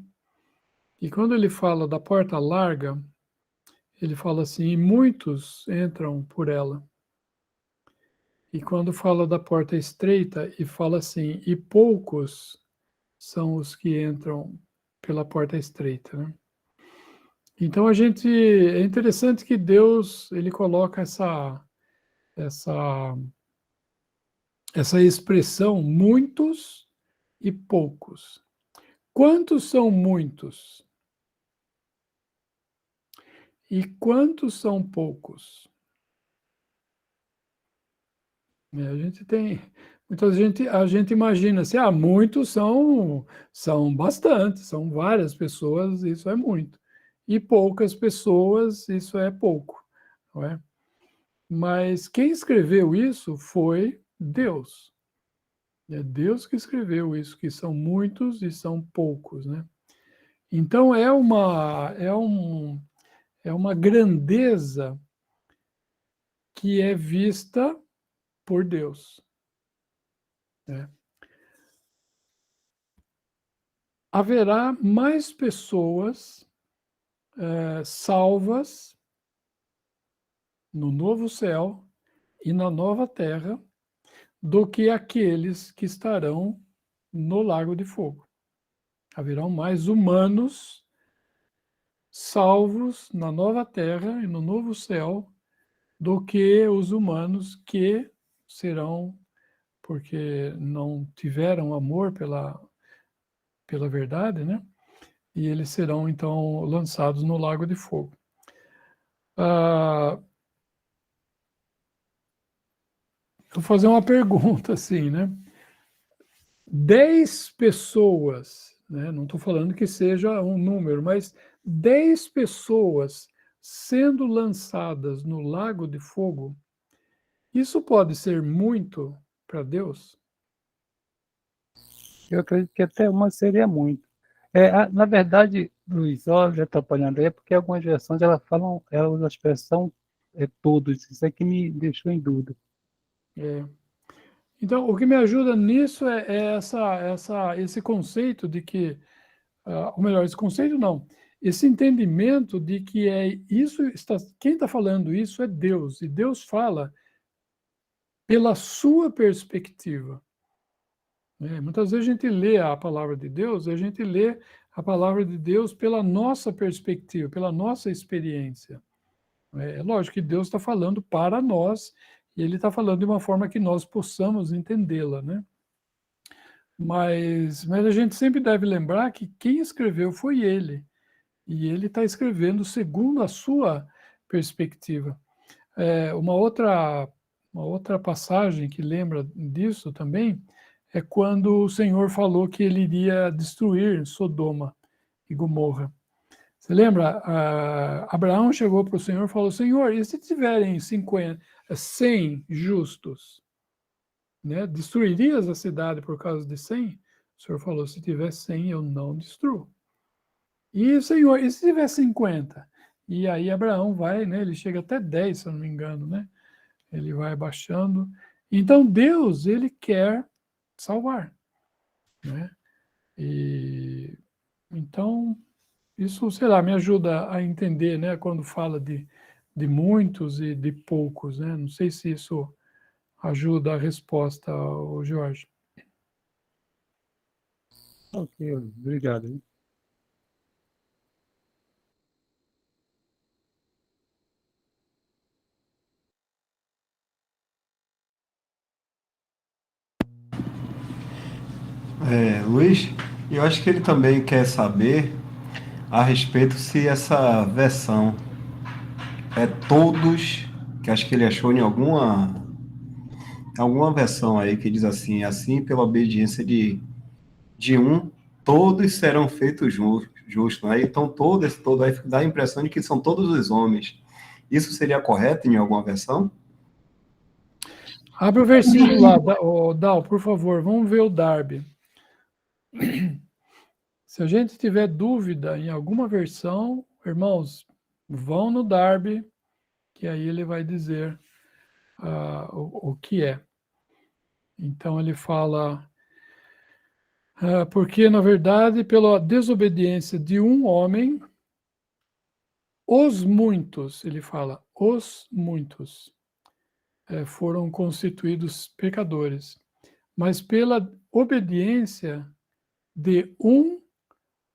E quando ele fala da porta larga, ele fala assim, e muitos entram por ela. E quando fala da porta estreita, e fala assim, e poucos são os que entram pela porta estreita, né? Então é interessante que Deus, ele coloca essa expressão muitos e poucos. Quantos são muitos? E quantos são poucos? A gente tem, a gente imagina assim, muitos são bastante, são várias pessoas, isso é muito. E poucas pessoas, isso é pouco, não é? Mas quem escreveu isso foi Deus. É Deus que escreveu isso, que são muitos e são poucos, né? Então é uma grandeza que é vista por Deus, né? Haverá mais pessoas salvas no novo céu e na nova terra do que aqueles que estarão no lago de fogo. Haverão mais humanos salvos na nova terra e no novo céu do que os humanos que serão, porque não tiveram amor pela verdade, né? E eles serão, então, lançados no lago de fogo. Vou fazer uma pergunta, assim, né? 10 pessoas, né? Não estou falando que seja um número, mas 10 pessoas sendo lançadas no lago de fogo, isso pode ser muito para Deus? Eu acredito que até uma seria muito. Na verdade, Luiz, olha, atrapalhando aí, é porque algumas versões ela usa a expressão todos. Isso é que me deixou em dúvida. Então, o que me ajuda nisso é esse conceito de que, ou melhor, esse conceito não, esse entendimento de que quem está falando isso é Deus, e Deus fala pela sua perspectiva. Muitas vezes a gente lê a palavra de Deus, a gente lê a palavra de Deus pela nossa perspectiva, pela nossa experiência. É lógico que Deus está falando para nós, e Ele está falando de uma forma que nós possamos entendê-la, né? Mas a gente sempre deve lembrar que quem escreveu foi Ele, e Ele está escrevendo segundo a sua perspectiva. Uma outra passagem que lembra disso também é quando o Senhor falou que Ele iria destruir Sodoma e Gomorra. Você lembra? Abraão chegou para o Senhor e falou: Senhor, e se tiverem 100 justos? Né? Destruirias a cidade por causa de 100? O Senhor falou: se tiver 100, eu não destruo. E, Senhor, e se tiver 50? E aí Abraão vai, né? Ele chega até 10, se eu não me engano, né? Ele vai baixando. Então, Deus, Ele quer salvar. Né? E, então, isso, sei lá, me ajuda a entender, né? Quando fala de muitos e de poucos, né? Não sei se isso ajuda a resposta, Jorge. Ok, obrigado. Hein? Luiz, eu acho que ele também quer saber a respeito se essa versão é todos, que acho que ele achou em alguma versão aí que diz assim pela obediência de um, todos serão feitos justos, né? Então todo aí dá a impressão de que são todos os homens. Isso seria correto em alguma versão? Abre o versículo lá, Dal, por favor, vamos ver o Darby. Se a gente tiver dúvida em alguma versão, irmãos, vão no Darby, que aí ele vai dizer o que é. Então ele fala, porque na verdade, pela desobediência de um homem, os muitos, ele fala, os muitos foram constituídos pecadores, mas pela obediência de um,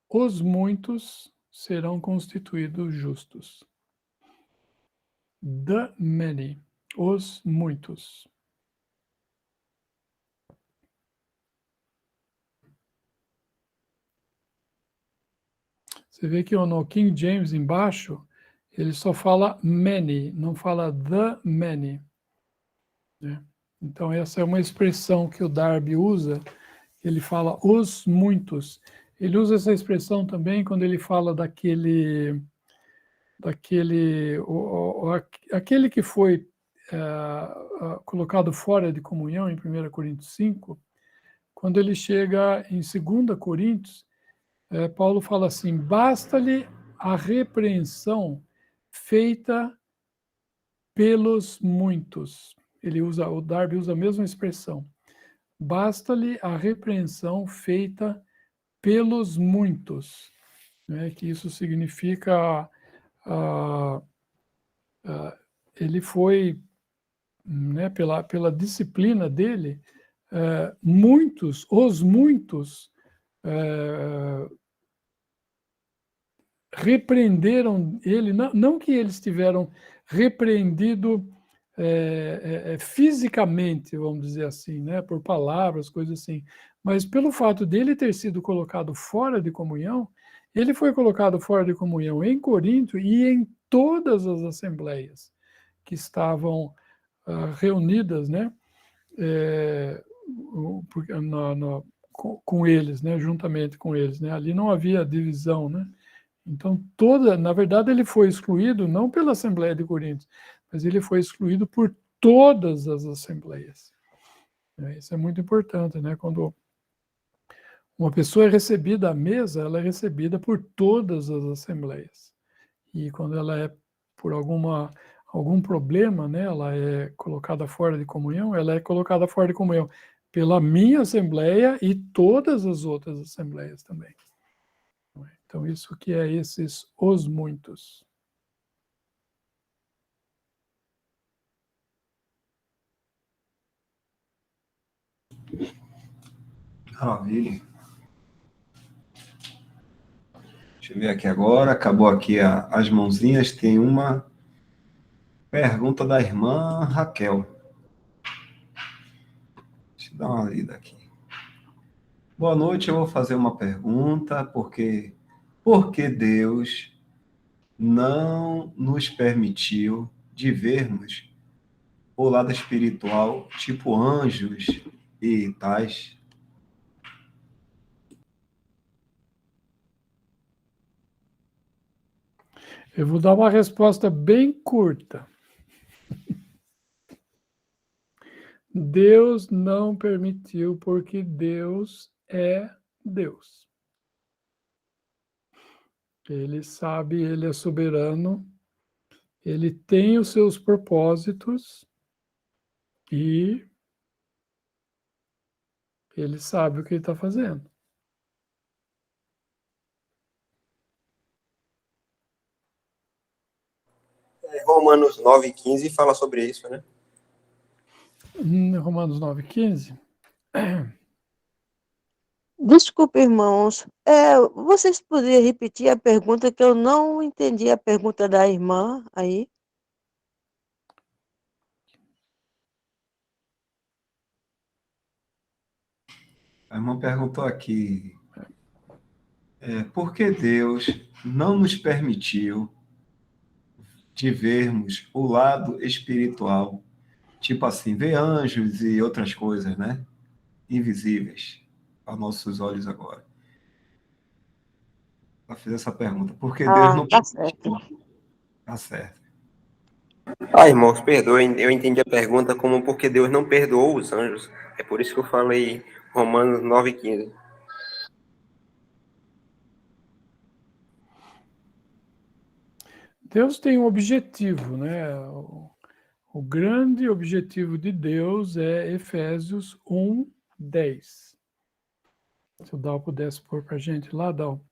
os muitos serão constituídos justos. The many, os muitos. Você vê que no King James embaixo, ele só fala many, não fala the many. Né? Então essa é uma expressão que o Darby usa, ele fala os muitos. Ele usa essa expressão também quando ele fala aquele que foi colocado fora de comunhão em 1 Coríntios 5, quando ele chega em 2 Coríntios, Paulo fala assim, basta-lhe a repreensão feita pelos muitos. O Darby usa a mesma expressão. Basta-lhe a repreensão feita pelos muitos. Né, que isso significa ele foi, né, pela disciplina dele, os muitos repreenderam ele, não que eles tiveram repreendido fisicamente, vamos dizer assim, né, por palavras, coisas assim, mas pelo fato dele ter sido colocado fora de comunhão, ele foi colocado fora de comunhão em Corinto e em todas as assembleias que estavam reunidas, né, com eles, né, juntamente com eles, né, ali não havia divisão, né, então na verdade ele foi excluído não pela Assembleia de Corinto, mas ele foi excluído por todas as assembleias. Isso é muito importante, né, quando uma pessoa é recebida à mesa, ela é recebida por todas as assembleias. E quando ela é, por algum problema, né, ela é colocada fora de comunhão, ela é colocada fora de comunhão pela minha assembleia e todas as outras assembleias também. Então, isso que é os muitos. Maravilha. Deixa eu ver aqui agora. Acabou aqui as mãozinhas. Tem uma pergunta da irmã Raquel. Deixa eu dar uma lida aqui. Boa noite, eu vou fazer uma pergunta, por que Deus não nos permitiu de vermos o lado espiritual, tipo anjos e tais? Eu vou dar uma resposta bem curta. Deus não permitiu porque Deus é Deus. Ele sabe, ele é soberano, ele tem os seus propósitos e ele sabe o que ele está fazendo. Romanos 9,15 fala sobre isso, né? Romanos 9,15. Desculpe, irmãos. Vocês poderiam repetir a pergunta que eu não entendi a pergunta da irmã aí? A irmã perguntou aqui, por que Deus não nos permitiu de vermos o lado espiritual, tipo assim, ver anjos e outras coisas, né? Invisíveis aos nossos olhos agora. Ela fez essa pergunta. Por que Deus não Tá permitiu? certo. Tá certo. Irmãos, perdoem, eu entendi a pergunta como porque Deus não perdoou os anjos. É por isso que eu falei Romanos 9,15. Deus tem um objetivo, né? O grande objetivo de Deus é Efésios 1:10. Se o Dal pudesse pôr para a gente lá, Dal.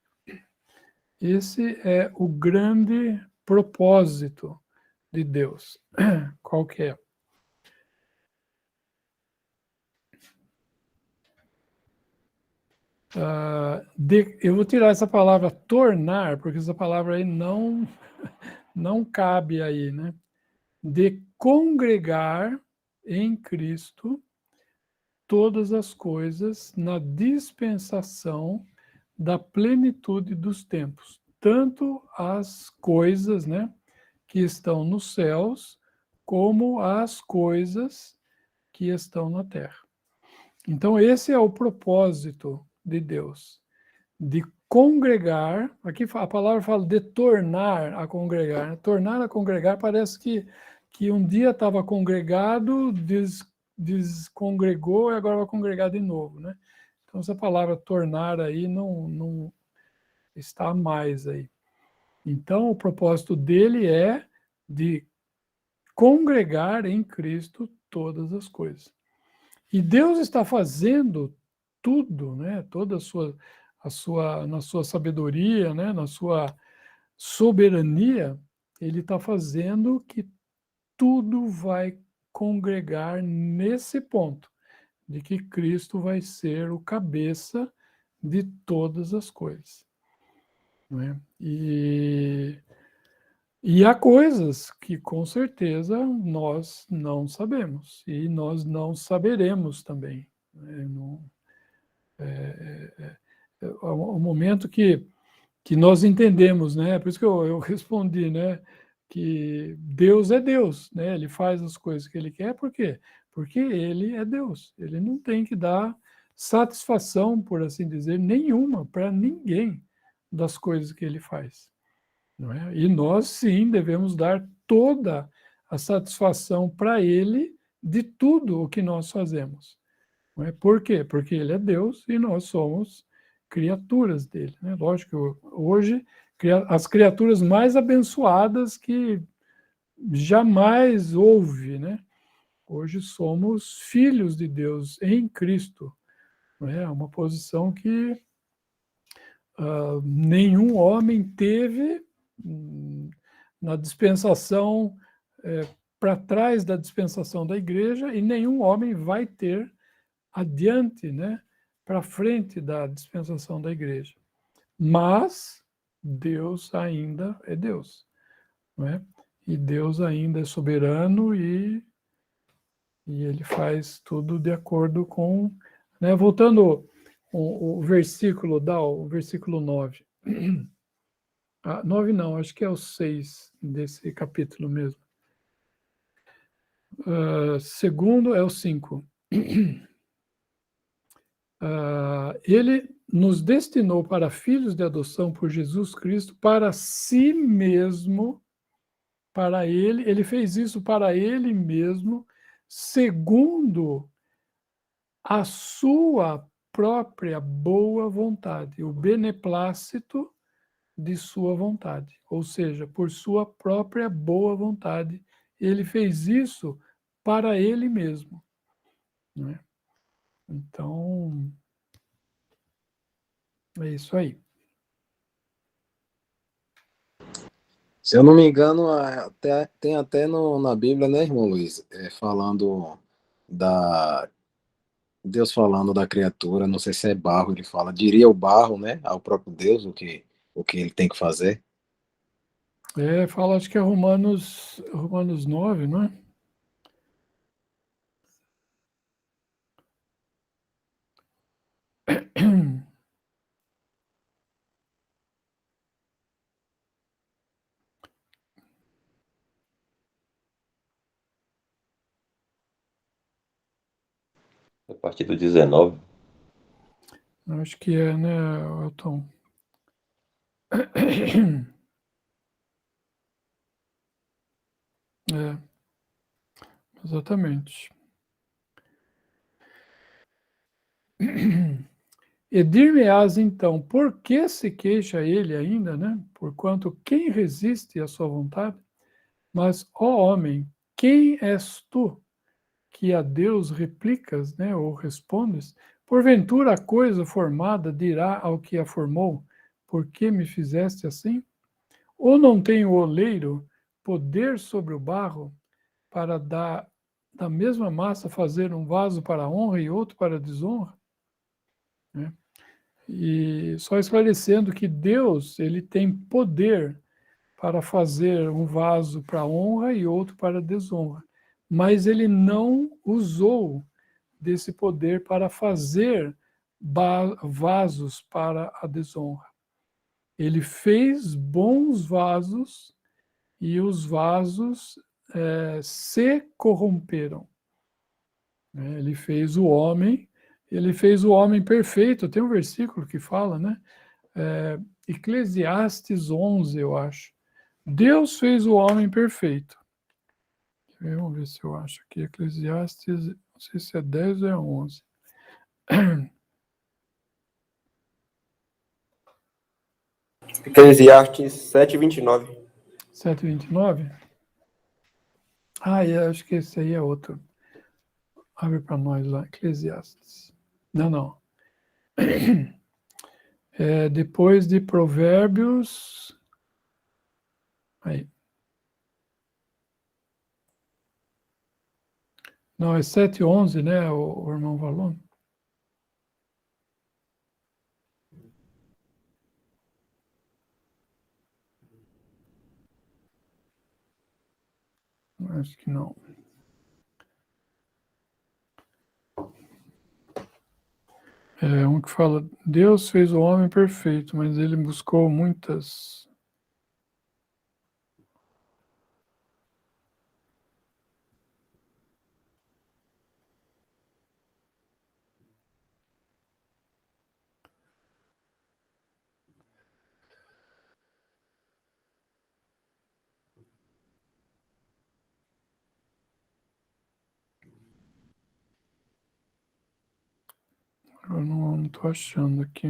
Esse é o grande propósito de Deus. Qual que é? Eu vou tirar essa palavra tornar, porque essa palavra aí não cabe aí, né? De congregar em Cristo todas as coisas na dispensação da plenitude dos tempos, tanto as coisas, né, que estão nos céus, como as coisas que estão na terra. Então, esse é o propósito de Deus, de congregar. Aqui a palavra fala de tornar a congregar. Né? Tornar a congregar parece que um dia estava congregado, descongregou e agora vai congregar de novo, né? Então, essa palavra tornar aí não está mais aí. Então, o propósito dele é de congregar em Cristo todas as coisas. E Deus está fazendo tudo, né? Toda na sua sabedoria, né? Na sua soberania, ele está fazendo que tudo vai congregar nesse ponto, de que Cristo vai ser o cabeça de todas as coisas. Né? E há coisas que, com certeza, nós não sabemos, e nós não saberemos também. Né? É o momento que nós entendemos, né? Por isso que eu respondi, né? Que Deus é Deus, né? Ele faz as coisas que ele quer, por quê? Porque ele é Deus. Ele não tem que dar satisfação, por assim dizer, nenhuma para ninguém das coisas que ele faz. Não é? E nós, sim, devemos dar toda a satisfação para ele de tudo o que nós fazemos. Não é? Por quê? Porque ele é Deus e nós somos criaturas dele. Né? Lógico que hoje, as criaturas mais abençoadas que jamais houve, né? Hoje somos filhos de Deus em Cristo. Não é uma posição que nenhum homem teve na dispensação, para trás da dispensação da igreja, e nenhum homem vai ter adiante, né, para frente da dispensação da igreja. Mas Deus ainda é Deus, não é? E Deus ainda é soberano e ele faz tudo de acordo com, né? Voltando o versículo, o versículo 9. 9 não, acho que é o 6 desse capítulo mesmo. Segundo é o 5. Ele nos destinou para filhos de adoção por Jesus Cristo para si mesmo, para ele fez isso para ele mesmo, segundo a sua própria boa vontade, o beneplácito de sua vontade, ou seja, por sua própria boa vontade, ele fez isso para ele mesmo. Não é? Então, é isso aí. Se eu não me engano, tem até na Bíblia, né, irmão Luiz? Falando da. Deus falando da criatura, não sei se é barro, ele fala, diria o barro, né, ao próprio Deus, o que ele tem que fazer. Fala, acho que é Romanos 9, não é? A partir do 19. Acho que é, né, Elton? Exatamente. E dir-me-ás então, por que se queixa ele ainda, né? Porquanto quem resiste à sua vontade? Mas, ó homem, quem és tu que a Deus replicas, né, ou respondes? Porventura a coisa formada dirá ao que a formou, por que me fizeste assim? Ou não tem o oleiro poder sobre o barro para da mesma massa fazer um vaso para a honra e outro para a desonra? Né? E só esclarecendo que Deus, ele tem poder para fazer um vaso para a honra e outro para a desonra, mas ele não usou desse poder para fazer vasos para a desonra. Ele fez bons vasos e os vasos se corromperam. Ele fez o homem perfeito. Tem um versículo que fala, né? Eclesiastes 11, eu acho. Deus fez o homem perfeito. Vamos ver se eu acho aqui. Eclesiastes, não sei se é 10 ou é 11. Eclesiastes 7:29. 7:29? Acho que esse aí é outro. Abre para nós lá, Eclesiastes. Não. Depois de Provérbios. Aí. Não, é 7:11, né, o irmão falou? Acho que não. É um que fala, Deus fez o homem perfeito, mas ele buscou muitas... Eu não estou achando aqui.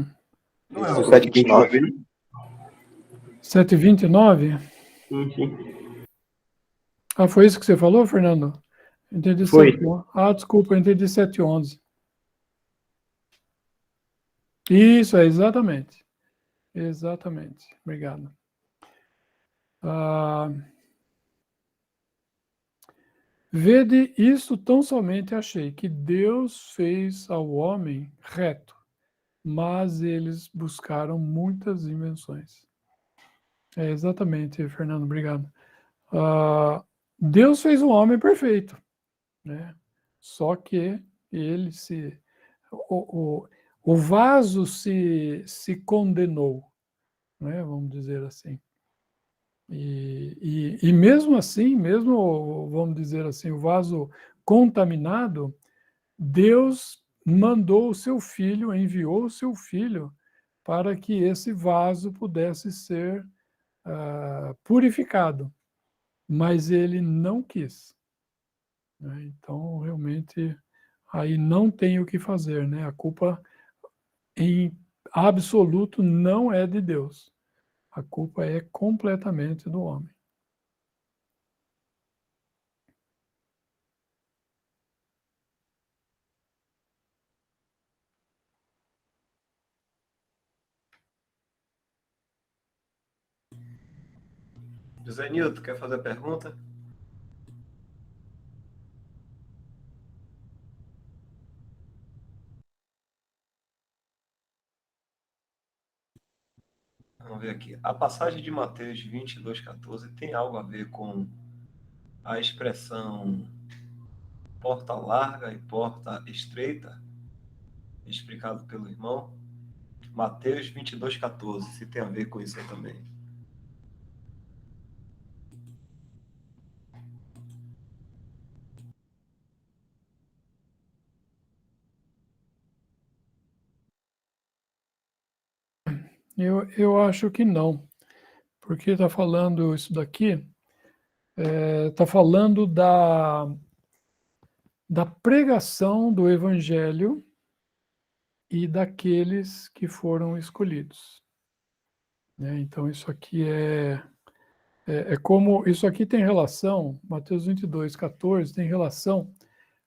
Não é o 729, né? 7:29? Sim. Ah, foi isso que você falou, Fernando? Entendi Foi. 7:11. Ah, desculpa, eu entendi 7:11. Isso, é exatamente. Exatamente. Obrigado. Vede, isso tão somente achei, que Deus fez ao homem reto, mas eles buscaram muitas invenções. É exatamente, Fernando, obrigado. Deus fez o homem perfeito, né? Só que ele o vaso se condenou, né? Vamos dizer assim. E mesmo assim, mesmo, vamos dizer assim, o vaso contaminado, Deus mandou o seu filho, enviou o seu filho para que esse vaso pudesse ser purificado, mas ele não quis, né? Então, realmente, aí não tem o que fazer, né? A culpa em absoluto não é de Deus. A culpa é completamente do homem. José Nilton, quer fazer a pergunta? Vamos ver aqui. A passagem de Mateus 22:14 tem algo a ver com a expressão porta larga e porta estreita, explicado pelo irmão? Mateus 22:14, se tem a ver com isso aí também. Eu acho que não, porque está falando isso daqui, está falando da pregação do evangelho e daqueles que foram escolhidos, né? Então, isso aqui é como, isso aqui tem relação, Mateus 22:14, tem relação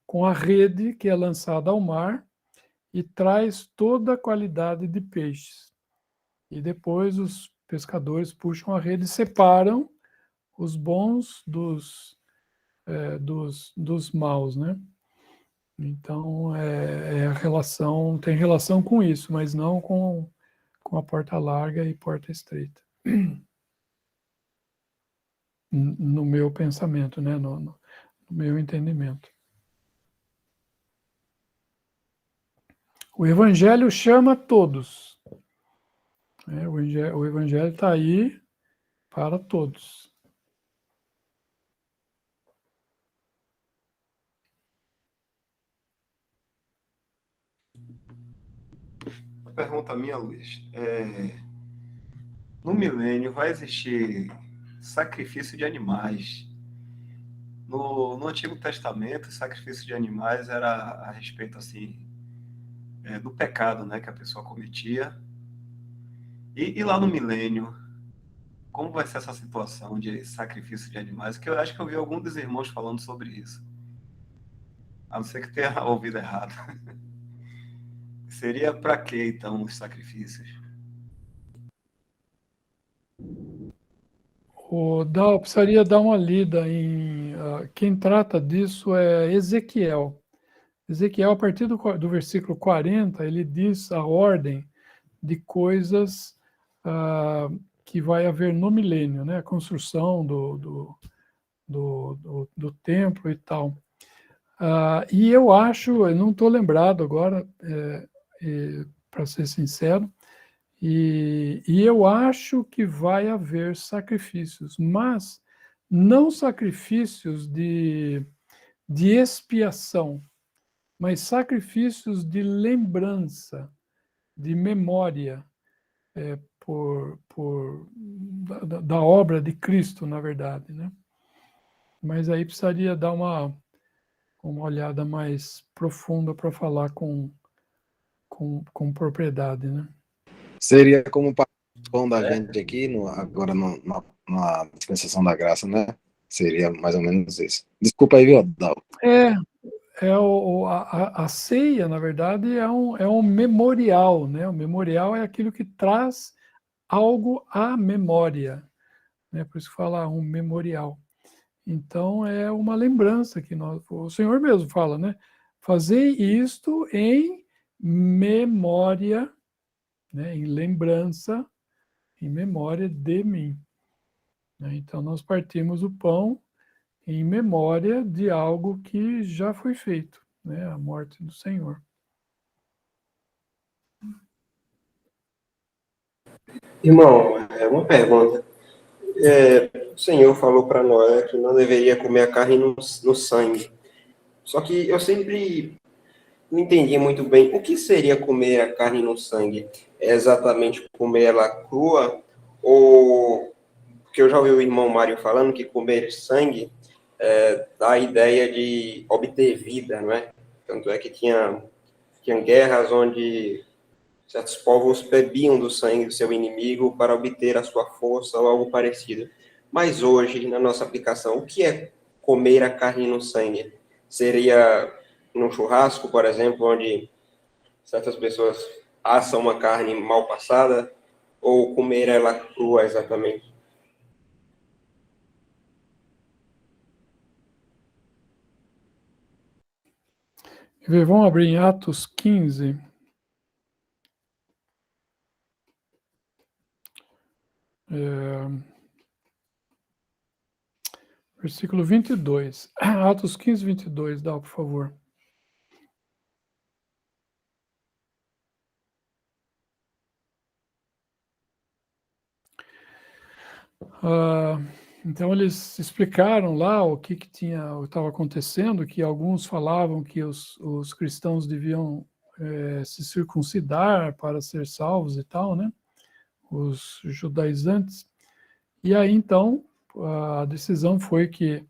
com a rede que é lançada ao mar e traz toda a qualidade de peixes. E depois os pescadores puxam a rede e separam os bons dos maus, né? Então, a relação, tem relação com isso, mas não com a porta larga e porta estreita. No meu pensamento, né? No meu entendimento. O Evangelho chama todos. Né? O Evangelho está aí para todos. Uma pergunta minha, Luiz. No milênio vai existir sacrifício de animais. No Antigo Testamento, o sacrifício de animais era a respeito assim do pecado, né, que a pessoa cometia. E lá no milênio, como vai ser essa situação de sacrifício de animais? Que eu acho que eu vi algum dos irmãos falando sobre isso. A não ser que tenha ouvido errado. Seria para quê, então, os sacrifícios? Eu precisaria dar uma lida em... quem trata disso é Ezequiel. Ezequiel, a partir do versículo 40, ele diz a ordem de coisas que vai haver no milênio, né? A construção do templo e tal. E eu acho, eu não estou lembrado agora para ser sincero, e eu acho que vai haver sacrifícios, mas não sacrifícios de expiação, mas sacrifícios de lembrança, de memória, da obra de Cristo, na verdade, né? Mas aí precisaria dar uma olhada mais profunda para falar com propriedade, né? Seria como o pão da gente aqui, agora na dispensação da graça, né? Seria mais ou menos isso. Desculpa aí, viu, Adal? A ceia, na verdade, é um memorial, né? O memorial é aquilo que traz algo à memória, né? Por isso que fala um memorial. Então, é uma lembrança que o Senhor mesmo fala, né? Fazei isto em memória, né? Em lembrança, em memória de mim. Né? Então, nós partimos o pão em memória de algo que já foi feito, né? A morte do Senhor. Irmão, uma pergunta. O Senhor falou para Noé que não deveria comer a carne no sangue. Só que eu sempre não entendi muito bem o que seria comer a carne no sangue. É exatamente comer ela crua? Ou, porque eu já ouvi o irmão Mário falando que comer sangue dá a ideia de obter vida, não é? Tanto é que tinha guerras onde certos povos bebiam do sangue do seu inimigo para obter a sua força ou algo parecido. Mas hoje, na nossa aplicação, o que é comer a carne no sangue? Seria num churrasco, por exemplo, onde certas pessoas assam uma carne mal passada, ou comer ela crua exatamente? Vamos abrir em Atos 15. Versículo 22. Atos 15, 22, dá, por favor. Então, eles explicaram lá o que estava acontecendo, que alguns falavam que os cristãos deviam se circuncidar para ser salvos e tal, né? Os judaizantes. E aí, então, a decisão foi que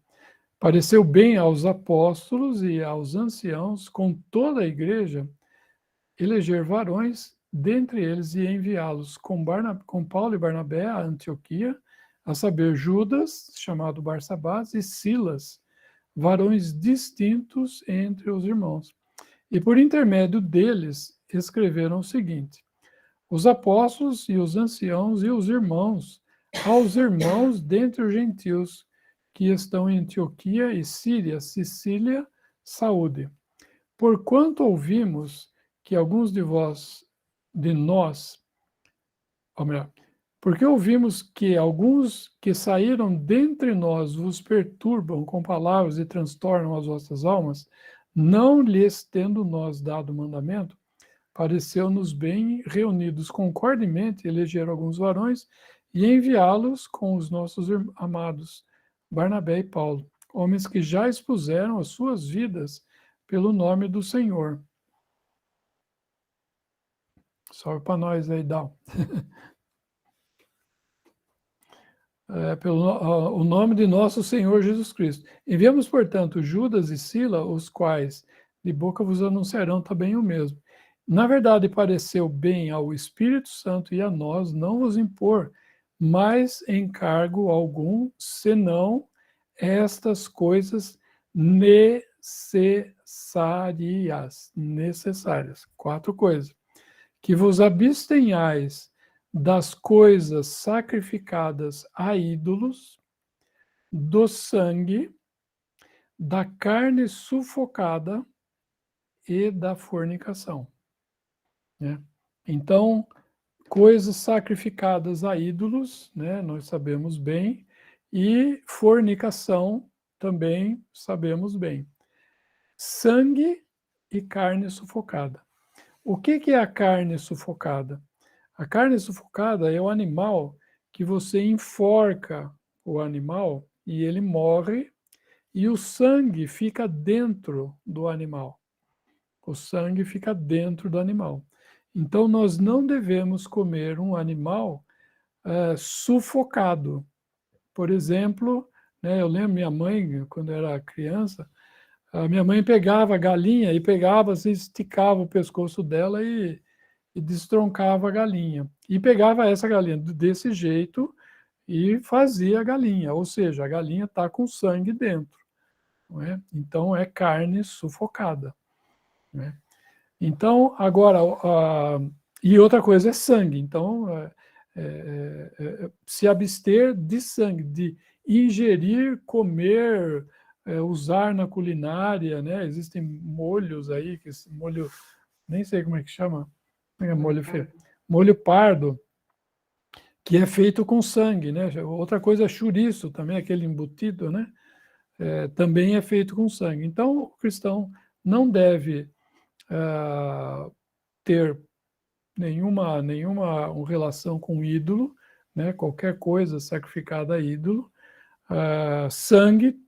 pareceu bem aos apóstolos e aos anciãos, com toda a igreja, eleger varões dentre eles e enviá-los com Paulo e Barnabé a Antioquia, a saber, Judas, chamado Barsabás, e Silas, varões distintos entre os irmãos. E por intermédio deles escreveram o seguinte: os apóstolos e os anciãos e os irmãos, aos irmãos dentre os gentios que estão em Antioquia e Síria, Sicília, saúde. Porquanto ouvimos que alguns porque ouvimos que alguns que saíram dentre nós vos perturbam com palavras e transtornam as vossas almas, não lhes tendo nós dado mandamento, pareceu-nos bem, reunidos concordemente, eleger alguns varões e enviá-los com os nossos amados Barnabé e Paulo, homens que já expuseram as suas vidas pelo nome do Senhor. Salve para nós aí, Dal. O nome de nosso Senhor Jesus Cristo. Enviamos, portanto, Judas e Sila, os quais de boca vos anunciarão também o mesmo. Na verdade, pareceu bem ao Espírito Santo e a nós não vos impor mais encargo algum, senão estas coisas necessárias. 4 coisas. Que vos abstenhais das coisas sacrificadas a ídolos, do sangue, da carne sufocada e da fornicação. Né? Então, coisas sacrificadas a ídolos, né, nós sabemos bem, e fornicação também sabemos bem. Sangue e carne sufocada. o que é a carne sufocada? A carne sufocada é o animal que você enforca o animal e ele morre e o sangue fica dentro do animal. O sangue fica dentro do animal. Então, nós não devemos comer um animal sufocado. Por exemplo, né, eu lembro minha mãe, quando eu era criança, a minha mãe pegava a galinha e pegava, assim, esticava o pescoço dela e destroncava a galinha. E pegava essa galinha desse jeito e fazia a galinha, ou seja, a galinha está com sangue dentro. Não é? Então, é carne sufocada. Né? Então, agora, e outra coisa é sangue. Então, se abster de sangue, de ingerir, comer, usar na culinária, né? Existem molhos aí, que esse molho, nem sei como é que chama, molho feio, molho pardo, que é feito com sangue, né? Outra coisa é chouriço, também aquele embutido, né? Também é feito com sangue. Então, o cristão não deve ter nenhuma relação com ídolo, né? Qualquer coisa sacrificada a ídolo, sangue,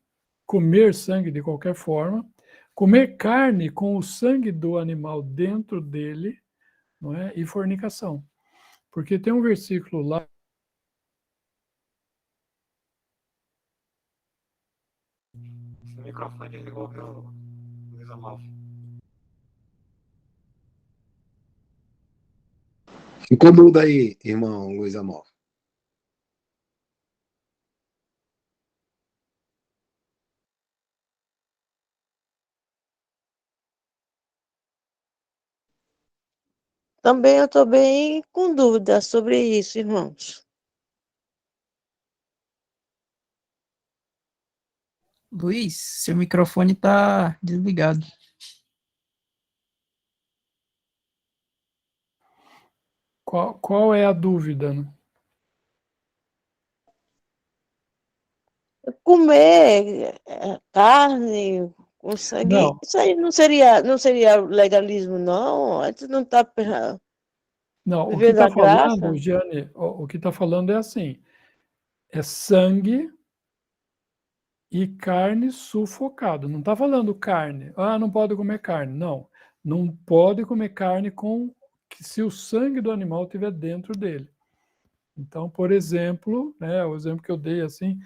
comer sangue de qualquer forma, comer carne com o sangue do animal dentro dele, não é? E fornicação. Porque tem um versículo lá. O microfone ligou, viu, Luiz Amado? Ficou mudo aí, irmão Luiz Amor. Também eu estou bem com dúvidas sobre isso, irmãos. Luiz, seu microfone está desligado. Qual é a dúvida? Né? Comer carne com sangue, Não. isso aí não seria legalismo, não? A gente não está Não, o que vivendo a está graça. falando, Giane, o que está falando é assim, é sangue e carne sufocado. Não está falando carne. Não pode comer carne. Não. Não pode comer carne se o sangue do animal estiver dentro dele. Então, por exemplo, né, o exemplo que eu dei assim,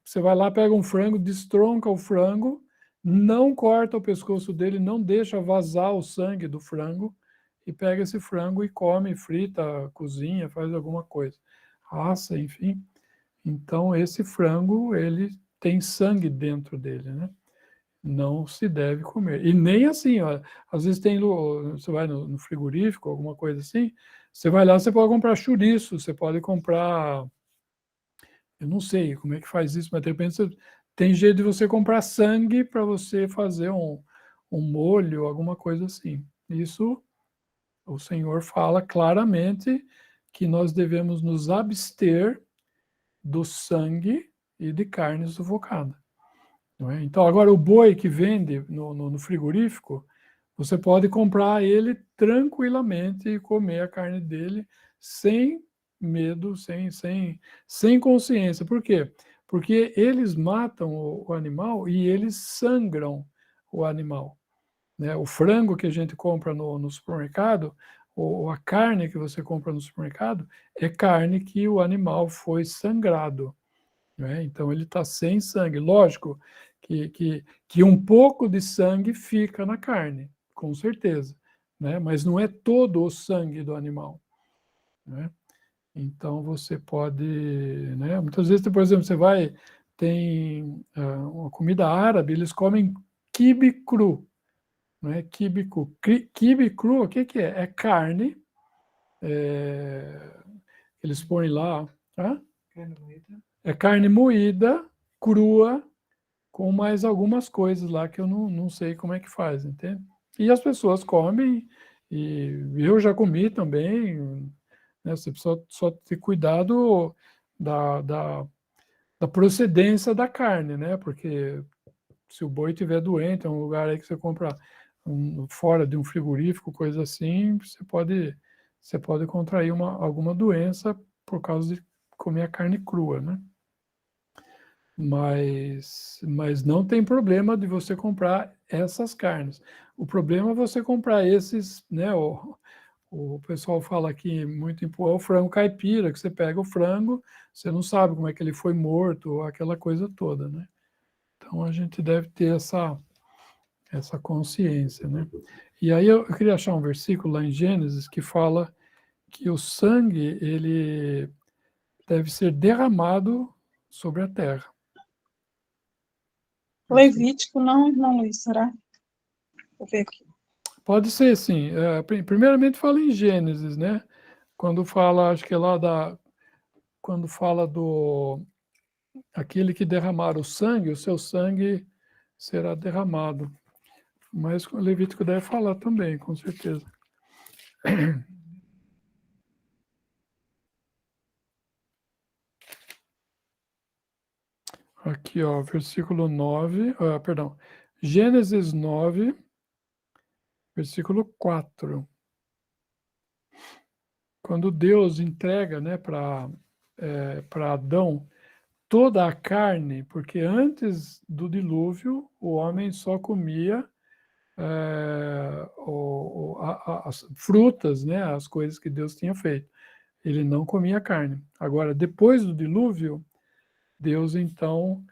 você vai lá, pega um frango, destronca o frango, não corta o pescoço dele, não deixa vazar o sangue do frango, e pega esse frango e come, frita, cozinha, faz alguma coisa. Assa, enfim. Então, esse frango, ele tem sangue dentro dele, né? Não se deve comer. E nem assim, ó, às vezes você vai no frigorífico, alguma coisa assim, você vai lá, você pode comprar chouriço, você pode comprar, eu não sei como é que faz isso, mas de repente tem jeito de você comprar sangue para você fazer um molho, alguma coisa assim. Isso, o Senhor fala claramente que nós devemos nos abster do sangue e de carne sufocada. Não é? Então, agora o boi que vende no frigorífico, você pode comprar ele tranquilamente e comer a carne dele sem medo, sem consciência. Por quê? Porque eles matam o animal e eles sangram o animal. Né? O frango que a gente compra no supermercado, ou a carne que você compra no supermercado, é carne que o animal foi sangrado. Né? Então, ele está sem sangue. Lógico que um pouco de sangue fica na carne, com certeza. Né? Mas não é todo o sangue do animal. Né? Então, você pode... Né? Muitas vezes, por exemplo, tem uma comida árabe, eles comem quibe cru. Né? Quibe cru. Quibe cru, o que é? É carne. Eles põem lá... É carne moída, crua, com mais algumas coisas lá que eu não sei como é que faz, entende? E as pessoas comem, e eu já comi também, né? Você precisa só ter cuidado da procedência da carne, né? Porque se o boi estiver doente, é um lugar aí que você compra fora de um frigorífico, coisa assim, você pode contrair alguma doença por causa de comer a carne crua, né? Mas não tem problema de você comprar essas carnes. O problema é você comprar esses, né? O pessoal fala aqui muito é o frango caipira, que você pega o frango, você não sabe como é que ele foi morto, aquela coisa toda, né? Então a gente deve ter essa consciência, né? E aí eu queria achar um versículo lá em Gênesis que fala que o sangue, ele deve ser derramado sobre a terra. Levítico, não, irmão Luiz, será? Vou ver aqui. Pode ser, sim. Primeiramente fala em Gênesis, né? Quando fala, acho que é quando fala do aquele que derramar o sangue, o seu sangue será derramado. Mas o Levítico deve falar também, com certeza. Aqui, ó, versículo 9, perdão, Gênesis 9, versículo 4. Quando Deus entrega, né, para Adão toda a carne, porque antes do dilúvio o homem só comia as frutas, né, as coisas que Deus tinha feito. Ele não comia carne. Agora, depois do dilúvio, Deus então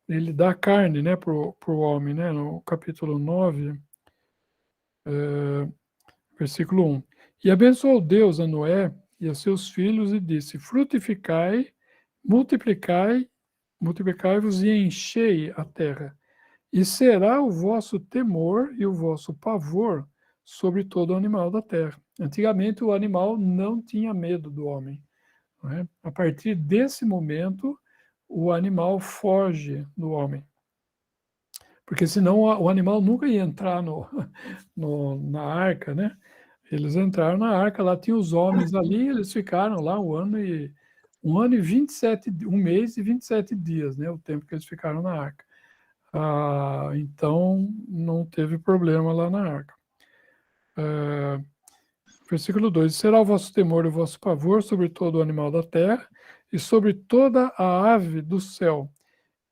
ele dá carne, né, para o homem, né, no capítulo 9, versículo 1. E abençoou Deus a Noé e a seus filhos e disse: frutificai, multiplicai-vos e enchei a terra. E será o vosso temor e o vosso pavor sobre todo animal da terra. Antigamente o animal não tinha medo do homem, não é? A partir desse momento, o animal foge do homem. Porque senão o animal nunca ia entrar na arca, né? Eles entraram na arca, lá tinha os homens ali, eles ficaram lá um mês e 27 dias, né? O tempo que eles ficaram na arca. Então, não teve problema lá na arca. Versículo 2: será o vosso temor e o vosso pavor sobre todo o animal da terra e sobre toda a ave do céu.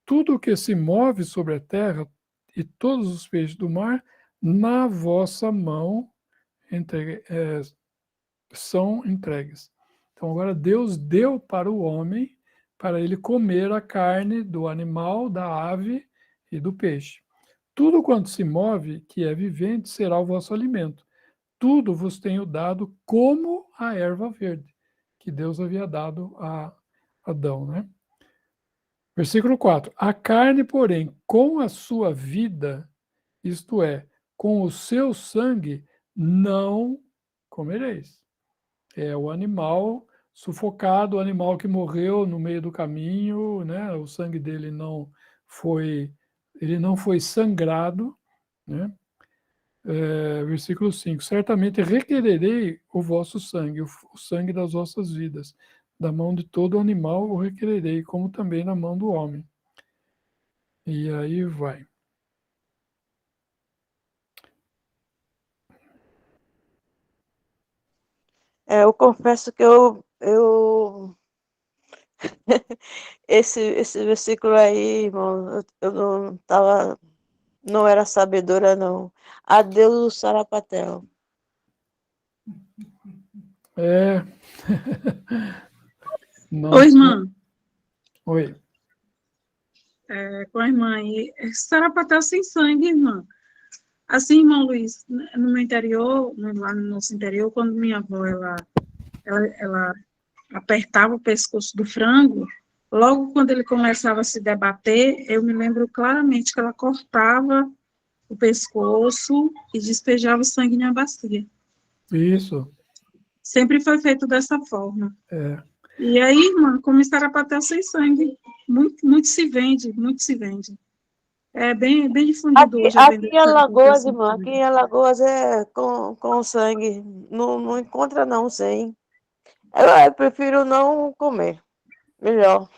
Tudo o que se move sobre a terra e todos os peixes do mar, na vossa mão são entregues. Então, agora Deus deu para o homem, para ele comer a carne do animal, da ave e do peixe. Tudo quanto se move, que é vivente, será o vosso alimento. Tudo vos tenho dado como a erva verde, que Deus havia dado a Adão, né? Versículo 4. A carne, porém, com a sua vida, isto é, com o seu sangue, não comereis. É o animal sufocado, o animal que morreu no meio do caminho, né? O sangue dele ele não foi sangrado, né? Versículo 5: certamente requererei o vosso sangue, o sangue das vossas vidas. Da mão de todo animal o requererei, como também na mão do homem. E aí vai. Eu confesso que esse versículo aí, irmão, eu não era sabedora, não. Adeus, o sarapatel. Não. Oi, irmã. Oi. Com a irmã aí. Sarapatel sem sangue, irmã. Assim, irmão Luiz, no meu interior, lá no nosso interior, quando minha avó, ela apertava o pescoço do frango, logo quando ele começava a se debater, eu me lembro claramente que ela cortava o pescoço e despejava o sangue na bacia. Isso. Sempre foi feito dessa forma. E aí, irmã, começaram a patar sem sangue. Muito se vende, muito se vende. É bem difundido hoje a venda. Aqui em Alagoas, irmã, aqui em Alagoas é com sangue. Não encontra não sem. Eu prefiro não comer. Melhor.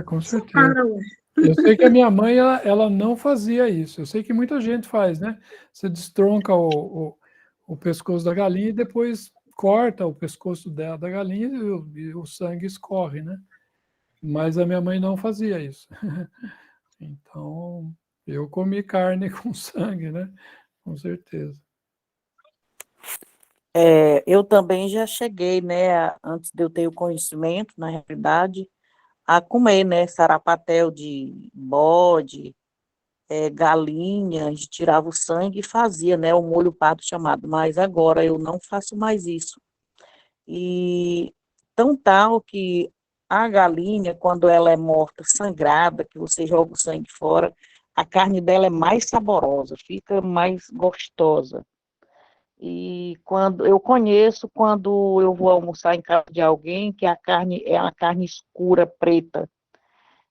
Com certeza. Eu sei que a minha mãe, ela não fazia isso. Eu sei que muita gente faz, né? Você destronca o pescoço da galinha e depois corta o pescoço da galinha e o sangue escorre, né? Mas a minha mãe não fazia isso. Então, eu comi carne com sangue, né? Com certeza. Eu também já cheguei, né, antes de eu ter o conhecimento, na realidade, a comer, né, sarapatel de bode, galinha, a gente tirava o sangue e fazia, né, o molho pardo chamado, mas agora eu não faço mais isso. E tão tal que a galinha, quando ela é morta, sangrada, que você joga o sangue fora, a carne dela é mais saborosa, fica mais gostosa. E quando eu conheço, quando eu vou almoçar em casa de alguém, que a carne é uma carne escura, preta.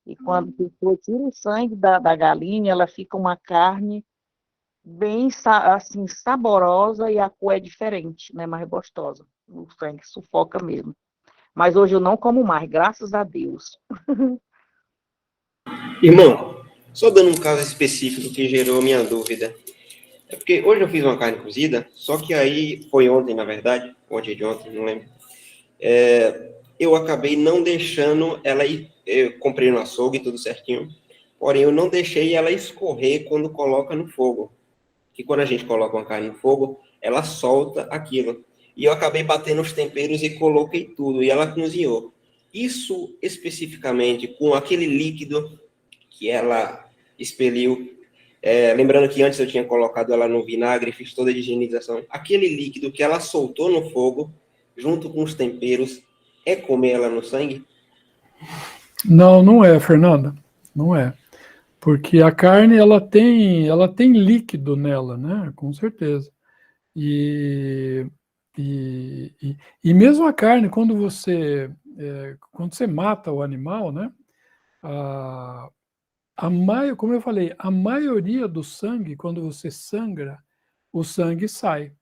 E quando a pessoa tira o sangue da galinha, ela fica uma carne bem assim, saborosa e a cor é diferente, né? Mais gostosa. O sangue sufoca mesmo. Mas hoje eu não como mais, graças a Deus. Irmão, só dando um caso específico que gerou minha dúvida. É porque hoje eu fiz uma carne cozida, só que aí, foi ontem, na verdade, ontem de ontem, não lembro. Eu acabei não deixando ela ir, eu comprei no açougue, tudo certinho, porém eu não deixei ela escorrer quando coloca no fogo. Que quando a gente coloca uma carne no fogo, ela solta aquilo. E eu acabei batendo os temperos e coloquei tudo, e ela cozinhou. Isso especificamente com aquele líquido que ela expeliu, lembrando que antes eu tinha colocado ela no vinagre, fiz toda a higienização. Aquele líquido que ela soltou no fogo, junto com os temperos, é comer ela no sangue? Não, não é, Fernanda. Não é. Porque a carne, ela tem líquido nela, né? Com certeza. E, e mesmo a carne, quando você mata o animal, né? Como eu falei, a maioria do sangue, quando você sangra, o sangue sai,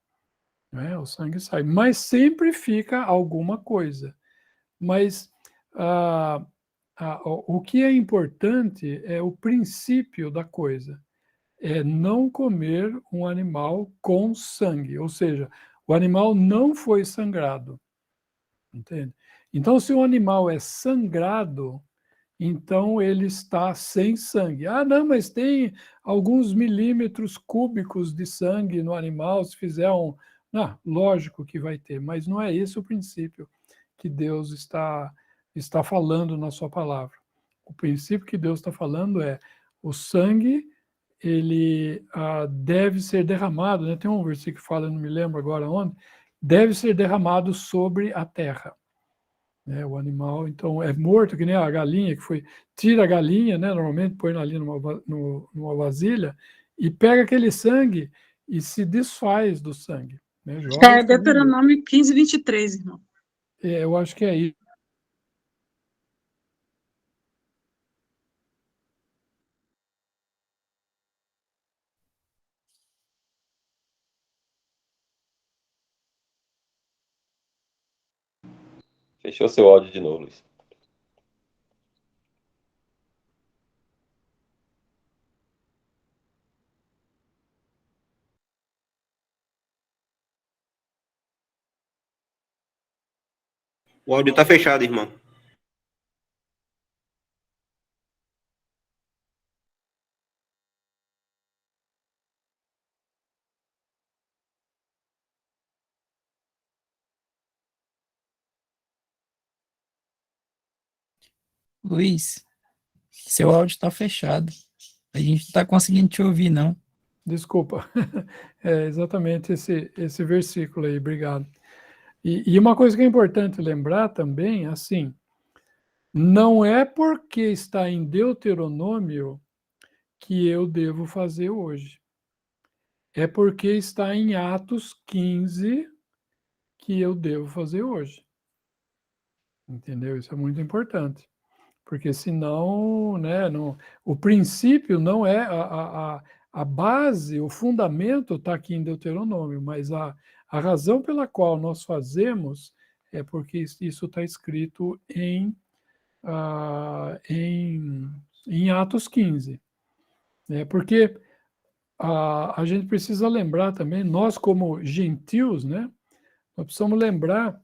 né? O sangue sai. Mas sempre fica alguma coisa. Mas o que é importante é o princípio da coisa. É não comer um animal com sangue, ou seja, o animal não foi sangrado, entende? Então, se o animal é sangrado, então ele está sem sangue. Ah, não, mas tem alguns milímetros cúbicos de sangue no animal, se fizer um... Não, lógico que vai ter, mas não é esse o princípio que Deus está falando na sua palavra. O princípio que Deus está falando é o sangue, ele deve ser derramado, né? Tem um versículo que fala, não me lembro agora onde, deve ser derramado sobre a terra. Né? O animal, então, é morto, que nem a galinha, tira a galinha, né? Normalmente põe ali numa vasilha, e pega aquele sangue e se desfaz do sangue. Né? Joga Deuteronômio 15, 23, irmão. Eu acho que é isso. Fechou seu áudio de novo, Luiz. O áudio está fechado, irmão. Luiz, seu áudio está fechado. A gente não está conseguindo te ouvir, não. Desculpa. É exatamente esse versículo aí, obrigado. E uma coisa que é importante lembrar também, assim, não é porque está em Deuteronômio que eu devo fazer hoje. É porque está em Atos 15 que eu devo fazer hoje. Entendeu? Isso é muito importante. Porque senão, né, o princípio não é a base, o fundamento está aqui em Deuteronômio, mas a razão pela qual nós fazemos é porque isso está escrito em em Atos 15. Porque a gente precisa lembrar também, nós como gentios, né, nós precisamos lembrar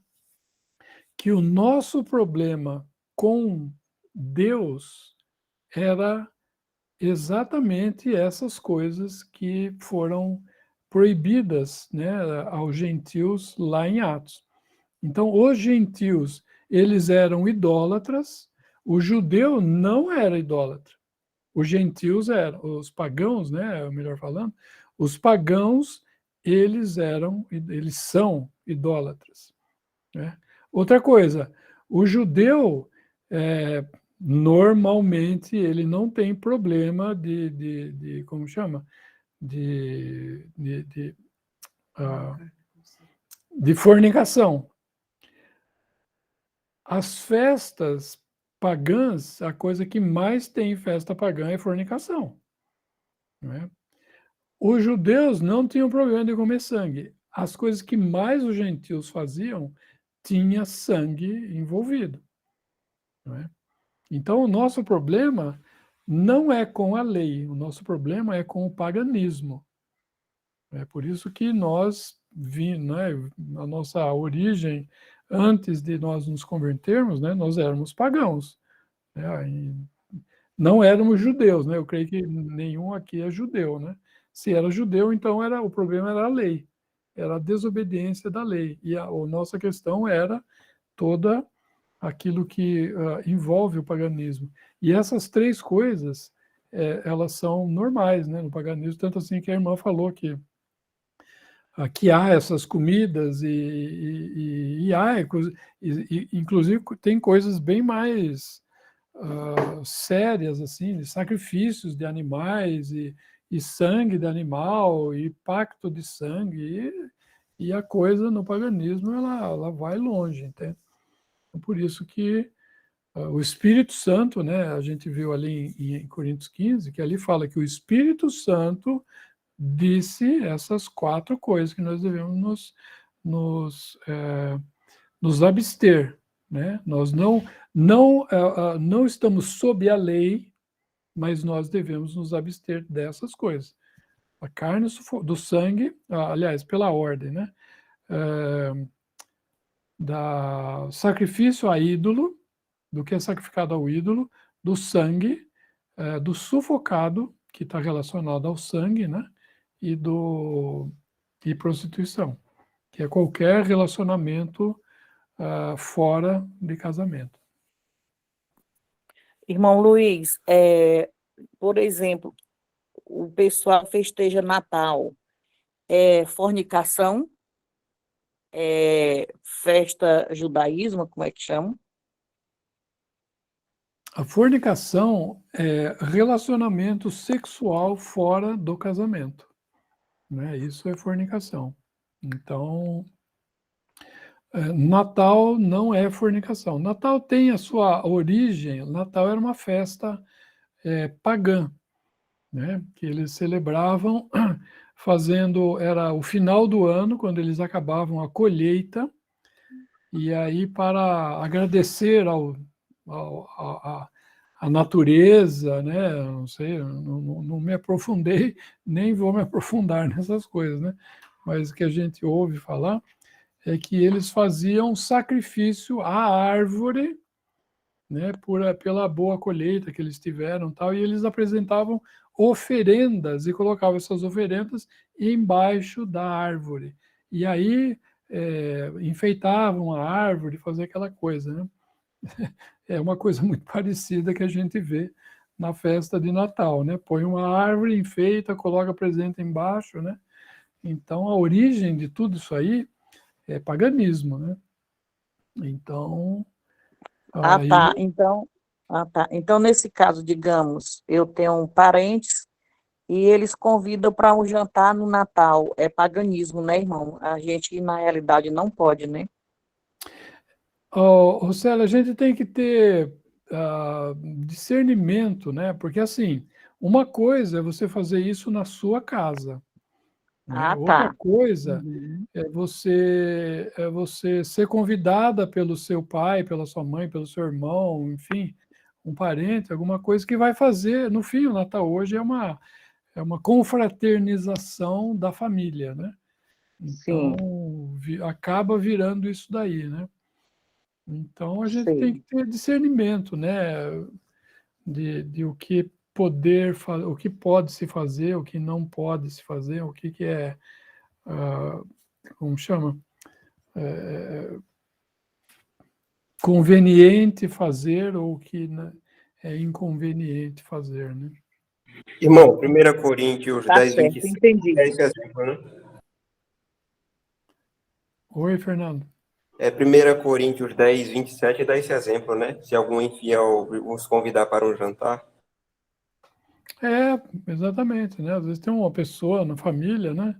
que o nosso problema com Deus era exatamente essas coisas que foram proibidas, né, aos gentios lá em Atos. Então, os gentios, eles eram idólatras, o judeu não era idólatra. Os gentios eram, os pagãos, né, melhor falando, os pagãos, eles são idólatras, né? Outra coisa, o judeu, normalmente, ele não tem problema como chama? De fornicação. As festas pagãs, a coisa que mais tem em festa pagã é fornicação, né? Os judeus não tinham problema de comer sangue. As coisas que mais os gentios faziam tinha sangue envolvido, né? Então, o nosso problema não é com a lei, o nosso problema é com o paganismo. É por isso que nós, né, a nossa origem, antes de nós nos convertermos, né, nós éramos pagãos, né, e não éramos judeus, né? Eu creio que nenhum aqui é judeu, né? Se era judeu, então o problema era a lei, era a desobediência da lei. E a nossa questão era toda aquilo que envolve o paganismo. E essas três coisas, elas são normais, né, no paganismo, tanto assim que a irmã falou que há essas comidas e há, inclusive tem coisas bem mais sérias, assim, de sacrifícios de animais e sangue de animal e pacto de sangue e a coisa no paganismo ela vai longe, entende? Por isso que o Espírito Santo, né, a gente viu ali em Coríntios 15, que ali fala que o Espírito Santo disse essas 4 coisas que nós devemos nos abster, né? Nós não estamos sob a lei, mas nós devemos nos abster dessas coisas. A carne do sangue, aliás, pela ordem, né? Da sacrifício a ídolo, do que é sacrificado ao ídolo, do sangue, do sufocado, que está relacionado ao sangue, né? E prostituição, que é qualquer relacionamento fora de casamento. Irmão Luiz, por exemplo, o pessoal festeja Natal, fornicação, festa judaísmo, como é que chama? A fornicação é relacionamento sexual fora do casamento, né? Isso é fornicação. Então, Natal não é fornicação. Natal tem a sua origem, Natal era uma festa pagã, né? Que eles celebravam era o final do ano, quando eles acabavam a colheita, e aí para agradecer a natureza, né? Não sei, não me aprofundei, nem vou me aprofundar nessas coisas, né? Mas o que a gente ouve falar é que eles faziam sacrifício à árvore, né? Pela boa colheita que eles tiveram, tal, e eles apresentavam oferendas e colocavam essas oferendas embaixo da árvore. E aí enfeitavam a árvore, fazer aquela coisa, né? É uma coisa muito parecida que a gente vê na festa de Natal, né? Põe uma árvore, enfeita, coloca presente embaixo, né? Então, a origem de tudo isso aí é paganismo, né? Então... Tá. Então, nesse caso, digamos, eu tenho parentes e eles convidam para um jantar no Natal. É paganismo, né, irmão? A gente, na realidade, não pode, né? Roseli, a gente tem que ter discernimento, né? Porque, assim, uma coisa é você fazer isso na sua casa, né? Outra coisa é você ser convidada pelo seu pai, pela sua mãe, pelo seu irmão, enfim, um parente, alguma coisa que vai fazer, no fim, o Natal hoje é uma confraternização da família, né? Então, acaba virando isso daí, né? Então, a gente tem que ter discernimento, né? De o que o que pode se fazer, o que não pode se fazer, o que é, como chama? Conveniente fazer ou o que é inconveniente fazer, né? Irmão, 1 Coríntios Tá 10, certo, 27, entendi. é esse exemplo, né? Oi, Fernando. 1 Coríntios 10, 27 dá esse exemplo, né? Se algum infiel os convidar para um jantar. Exatamente, né? Às vezes tem uma pessoa na família, né?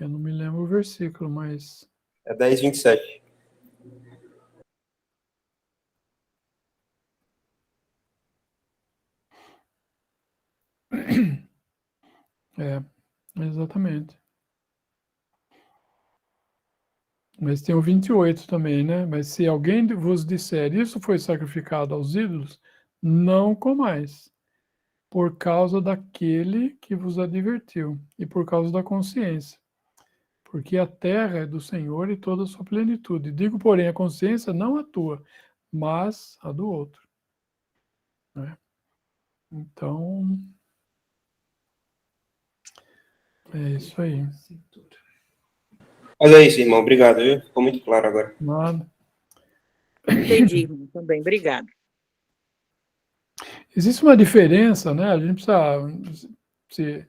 Eu não me lembro o versículo, mas... É 10, 27. Exatamente. Mas tem o 28 também, né? Mas se alguém vos disser, isso foi sacrificado aos ídolos, não comais, por causa daquele que vos advertiu, e por causa da consciência. Porque a terra é do Senhor e toda a sua plenitude. Digo, porém, a consciência não a tua, mas a do outro. Né? Então, é isso aí. Mas é isso, irmão. Obrigado, viu? Ficou muito claro agora. Nada. Entendi, irmão, também. Obrigado. Existe uma diferença, né? A gente precisa,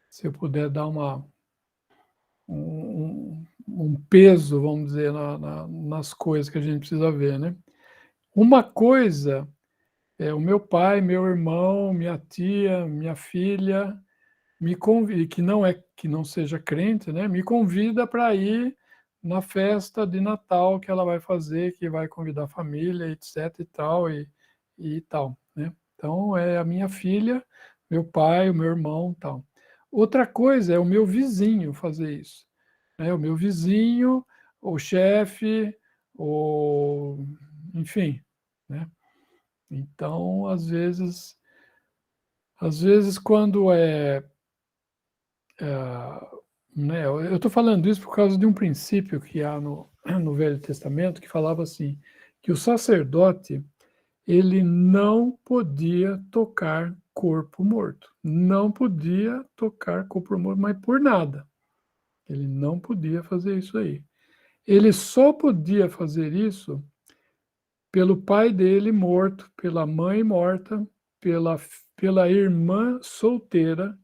se eu puder dar um peso, vamos dizer, nas coisas que a gente precisa ver, né? Uma coisa é o meu pai, meu irmão, minha tia, minha filha me convida, que não seja crente, né? Me convida para ir na festa de Natal que ela vai fazer, que vai convidar a família, etc. e tal, e tal, né? Então, é a minha filha, meu pai, o meu irmão e tal. Outra coisa é o meu vizinho fazer isso. Né? O meu vizinho, o chefe, enfim. Né? Então, às vezes quando né, eu estou falando isso por causa de um princípio que há no Velho Testamento, que falava assim, que o sacerdote ele não podia tocar corpo morto. Não podia tocar corpo morto, mas por nada. Ele não podia fazer isso aí. Ele só podia fazer isso pelo pai dele morto, pela mãe morta, pela irmã solteira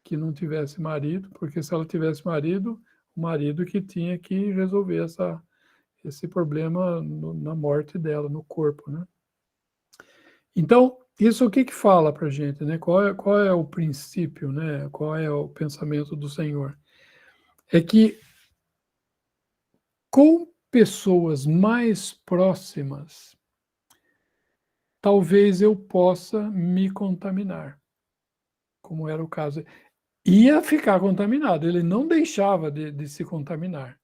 que não tivesse marido, porque se ela tivesse marido, o marido que tinha que resolver esse problema na morte dela, no corpo, né? Então, isso o que fala para a gente, né? Qual é o princípio, né? Qual é o pensamento do Senhor? É que com pessoas mais próximas, talvez eu possa me contaminar, como era o caso. Ia ficar contaminado, ele não deixava de se contaminar,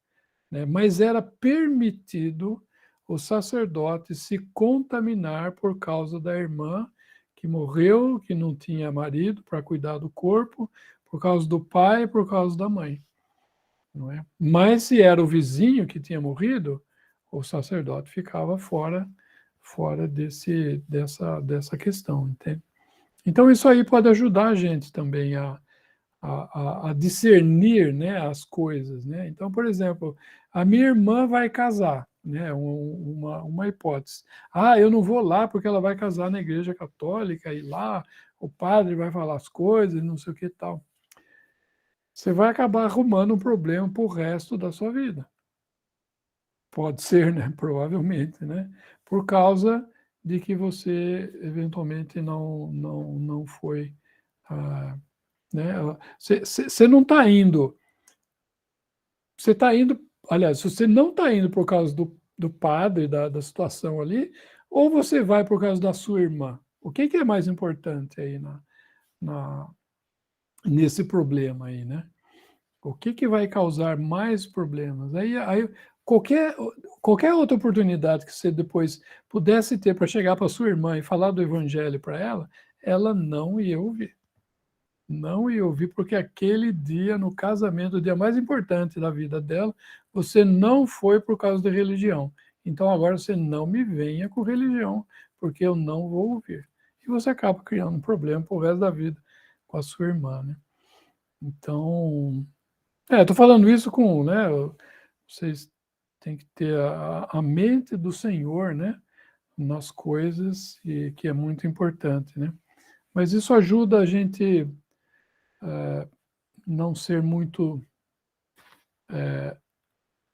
né? Mas era permitido o sacerdote se contaminar por causa da irmã que morreu, que não tinha marido para cuidar do corpo, por causa do pai, por causa da mãe. Não é? Mas se era o vizinho que tinha morrido, o sacerdote ficava fora dessa questão. Entende? Então isso aí pode ajudar a gente também a discernir, né, as coisas. Né? Então, por exemplo, a minha irmã vai casar, né, uma hipótese. Eu não vou lá porque ela vai casar na igreja católica e lá o padre vai falar as coisas, não sei o que e tal. Você vai acabar arrumando um problema para o resto da sua vida. Pode ser, né? Provavelmente, né? Por causa de que você eventualmente não foi... né? Você não está indo... Você está indo... Aliás, se você não está indo por causa do padre, da situação ali, ou você vai por causa da sua irmã? O que é mais importante aí nesse problema aí, né? O que vai causar mais problemas? Aí qualquer outra oportunidade que você depois pudesse ter para chegar para sua irmã e falar do evangelho para ela não ia ouvir. Não ia ouvir, porque aquele dia, no casamento, o dia mais importante da vida dela, você não foi por causa da religião. Então agora você não me venha com religião, porque eu não vou ouvir. E você acaba criando um problema pro resto da vida com a sua irmã, né? Então, estou falando isso com, né? Vocês têm que ter a mente do Senhor, né? Nas coisas, e que é muito importante, né? Mas isso ajuda a gente não ser muito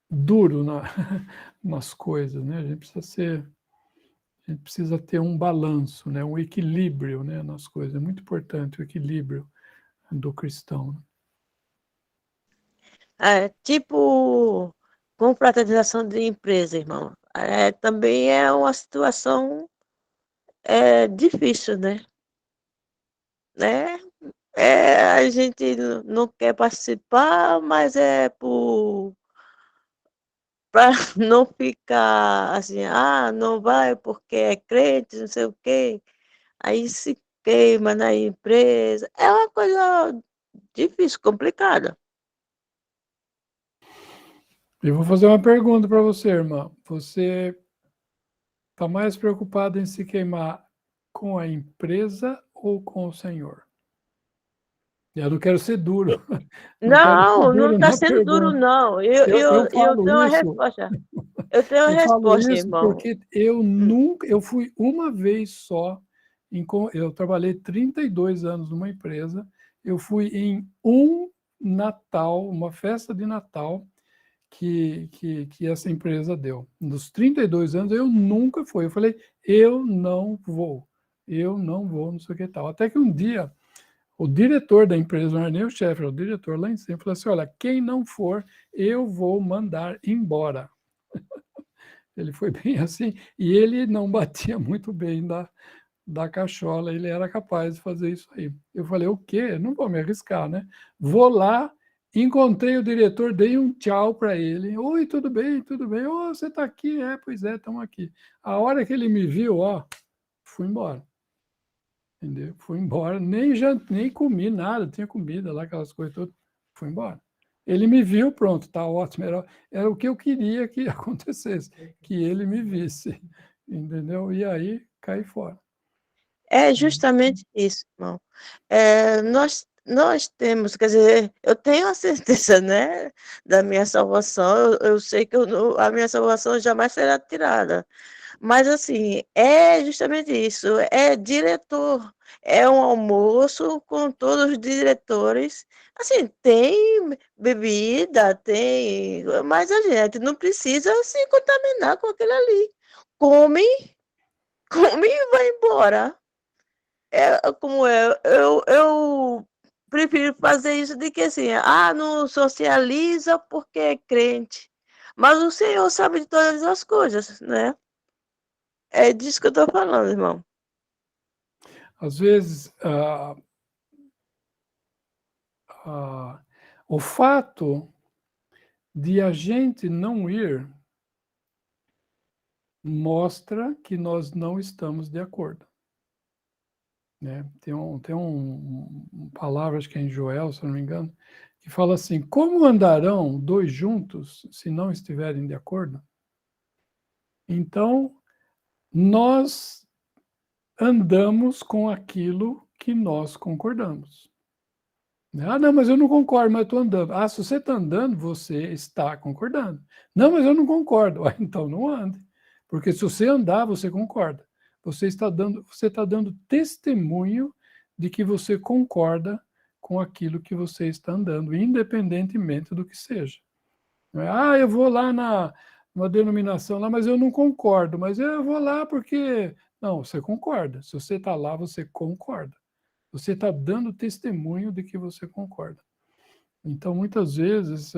duro nas coisas, né? A gente precisa ter um balanço, né? Um equilíbrio, né? Nas coisas. É muito importante o equilíbrio do cristão. Tipo, com fraternização de empresa, irmão. Também é uma situação difícil, né? A gente não quer participar, mas para não ficar assim, não vai porque é crente, não sei o quê. Aí se queima na empresa. É uma coisa difícil, complicada. Eu vou fazer uma pergunta para você, irmã. Você está mais preocupado em se queimar com a empresa ou com o Senhor? Eu não quero ser duro. Não está sendo duro, não. Eu tenho uma resposta. Eu tenho uma resposta, irmão. Porque eu fui uma vez só, eu trabalhei 32 anos numa empresa, eu fui em um Natal, uma festa de Natal, que essa empresa deu. Nos 32 anos, eu nunca fui. Eu falei, eu não vou, não sei o que tal. Até que um dia, o diretor da empresa, não era nem o chefe, era o diretor lá em cima, falou assim, olha, quem não for, eu vou mandar embora. Ele foi bem assim, e ele não batia muito bem da cachola, ele era capaz de fazer isso aí. Eu falei, o quê? Não vou me arriscar, né? Vou lá, encontrei o diretor, dei um tchau para ele. Oi, tudo bem, tudo bem? Oh, você está aqui? Pois é, estamos aqui. A hora que ele me viu, fui embora. Entendeu? Fui embora, nem comi nada, tinha comida lá, aquelas coisas todas. Fui embora. Ele me viu, pronto, tá ótimo. Era o que eu queria que acontecesse, que ele me visse. Entendeu? E aí, caí fora. É justamente isso, irmão. Nós temos, quer dizer, eu tenho a certeza, né, da minha salvação, eu sei que a minha salvação jamais será tirada. Mas, assim, é justamente isso, é diretor, é um almoço com todos os diretores. Assim, tem bebida, mas a gente não precisa se contaminar com aquele ali. Come e vai embora. Eu prefiro fazer isso do que assim, não socializa porque é crente. Mas o Senhor sabe de todas as coisas, né? É disso que eu estou falando, irmão. Às vezes, o fato de a gente não ir mostra que nós não estamos de acordo. Né? Tem palavra, acho que é em Joel, se eu não me engano, que fala assim, como andarão dois juntos se não estiverem de acordo? Então, nós andamos com aquilo que nós concordamos. Não, mas eu não concordo, mas eu estou andando. Se você está andando, você está concordando. Não, mas eu não concordo. Então não ande. Porque se você andar, você concorda. Você está dando testemunho de que você concorda com aquilo que você está andando, independentemente do que seja. Não é, eu vou lá numa denominação lá, mas eu não concordo. Mas eu vou lá porque... Não, você concorda. Se você está lá, você concorda. Você está dando testemunho de que você concorda. Então, muitas vezes,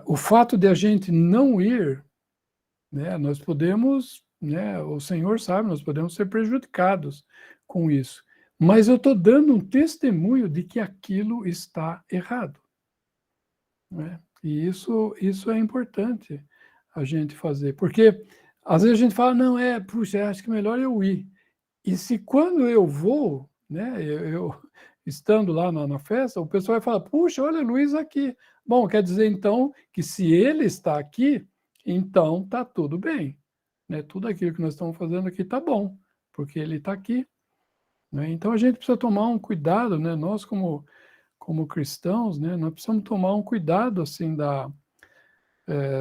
o fato de a gente não ir, né, nós podemos, né, o Senhor sabe, nós podemos ser prejudicados com isso. Mas eu estou dando um testemunho de que aquilo está errado. Né? E isso é importante a gente fazer, porque às vezes a gente fala, não, puxa, acho que é melhor eu ir. E se quando eu vou, né, eu estando lá na festa, o pessoal vai falar, puxa, olha, Luiz aqui. Bom, quer dizer então que se ele está aqui, então está tudo bem. Né? Tudo aquilo que nós estamos fazendo aqui está bom, porque ele está aqui. Né? Então a gente precisa tomar um cuidado, né? Nós como cristãos, né, nós precisamos tomar um cuidado assim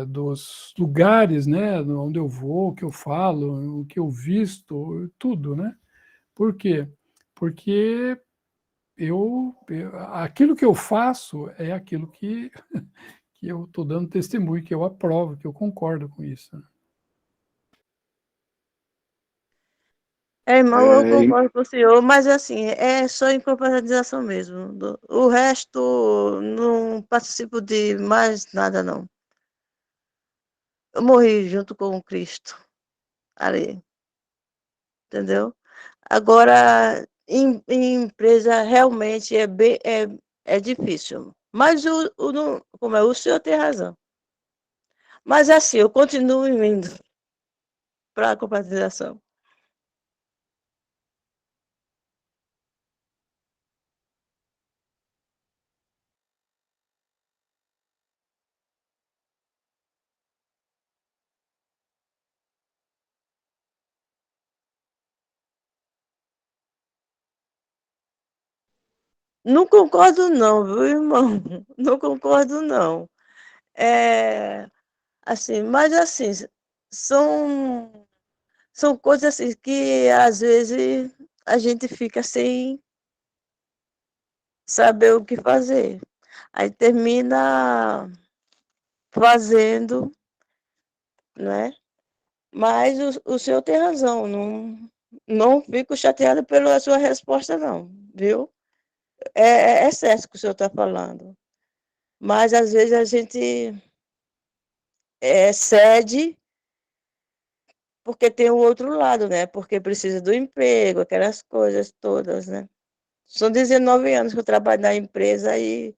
dos lugares, né, onde eu vou, o que eu falo, o que eu visto, tudo, né? Por quê? Porque aquilo que eu faço é aquilo que eu estou dando testemunho, que eu aprovo, que eu concordo com isso. Irmão, eu concordo com o senhor, mas assim, é só incompatibilização mesmo. O resto, não participo de mais nada, não. Eu morri junto com o Cristo ali, entendeu? Agora, em empresa, realmente é difícil. Mas o senhor tem razão. Mas assim, eu continuo indo para a compartilhação. Não concordo não, viu, irmão? Não concordo não. Assim, mas assim, são, são coisas assim que às vezes a gente fica sem saber o que fazer. Aí termina fazendo, né? Mas o senhor tem razão, não fico chateada pela sua resposta, não, viu? É certo o que o senhor está falando. Mas às vezes a gente cede porque tem o outro lado, né? Porque precisa do emprego, aquelas coisas todas, né? São 19 anos que eu trabalho na empresa e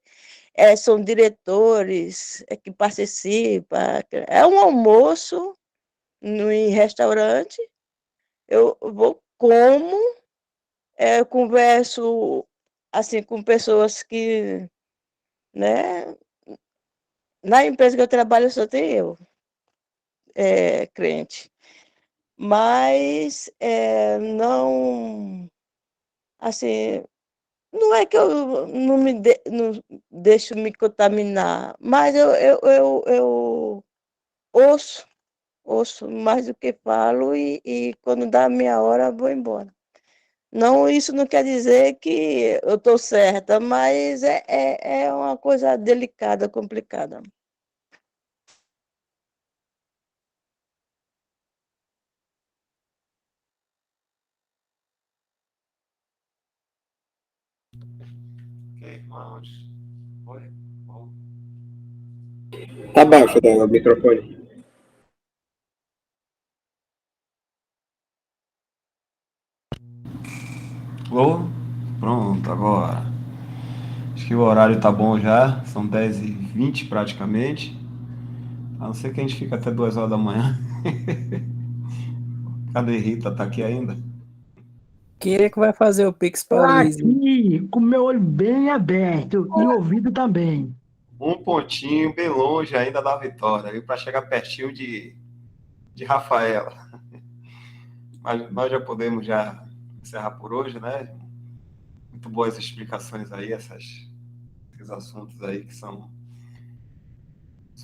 são diretores que participam. É um almoço em restaurante, eu vou como, converso assim com pessoas que, né? Na empresa que eu trabalho só tem eu, crente. Mas não, assim, não é que eu não deixo me contaminar, mas eu ouço mais do que falo e quando dá a minha hora, vou embora. Não, isso não quer dizer que eu estou certa, mas é uma coisa delicada, complicada. Ok, irmãos. Oi? Bom. Tá baixo o microfone. Oh, pronto, agora. Acho que o horário tá bom já, são 10h20 praticamente. A não ser que a gente fique até 2 horas da manhã. Cadê Rita? Tá aqui ainda? Quem é que vai fazer o Pix Tô para Luiz? aqui com meu olho bem aberto e ouvido também. Um pontinho bem longe ainda da vitória, viu? Para chegar pertinho de Rafaela. Mas nós já podemos já encerrar por hoje, né? Muito boas explicações aí, esses assuntos aí que são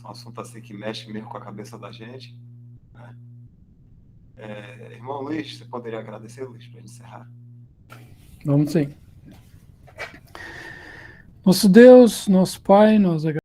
assuntos assim que mexem mesmo com a cabeça da gente. Né? Irmão Luiz, você poderia agradecer, Luiz, para encerrar? Vamos sim. Nosso Deus, nosso Pai, nós agradecemos.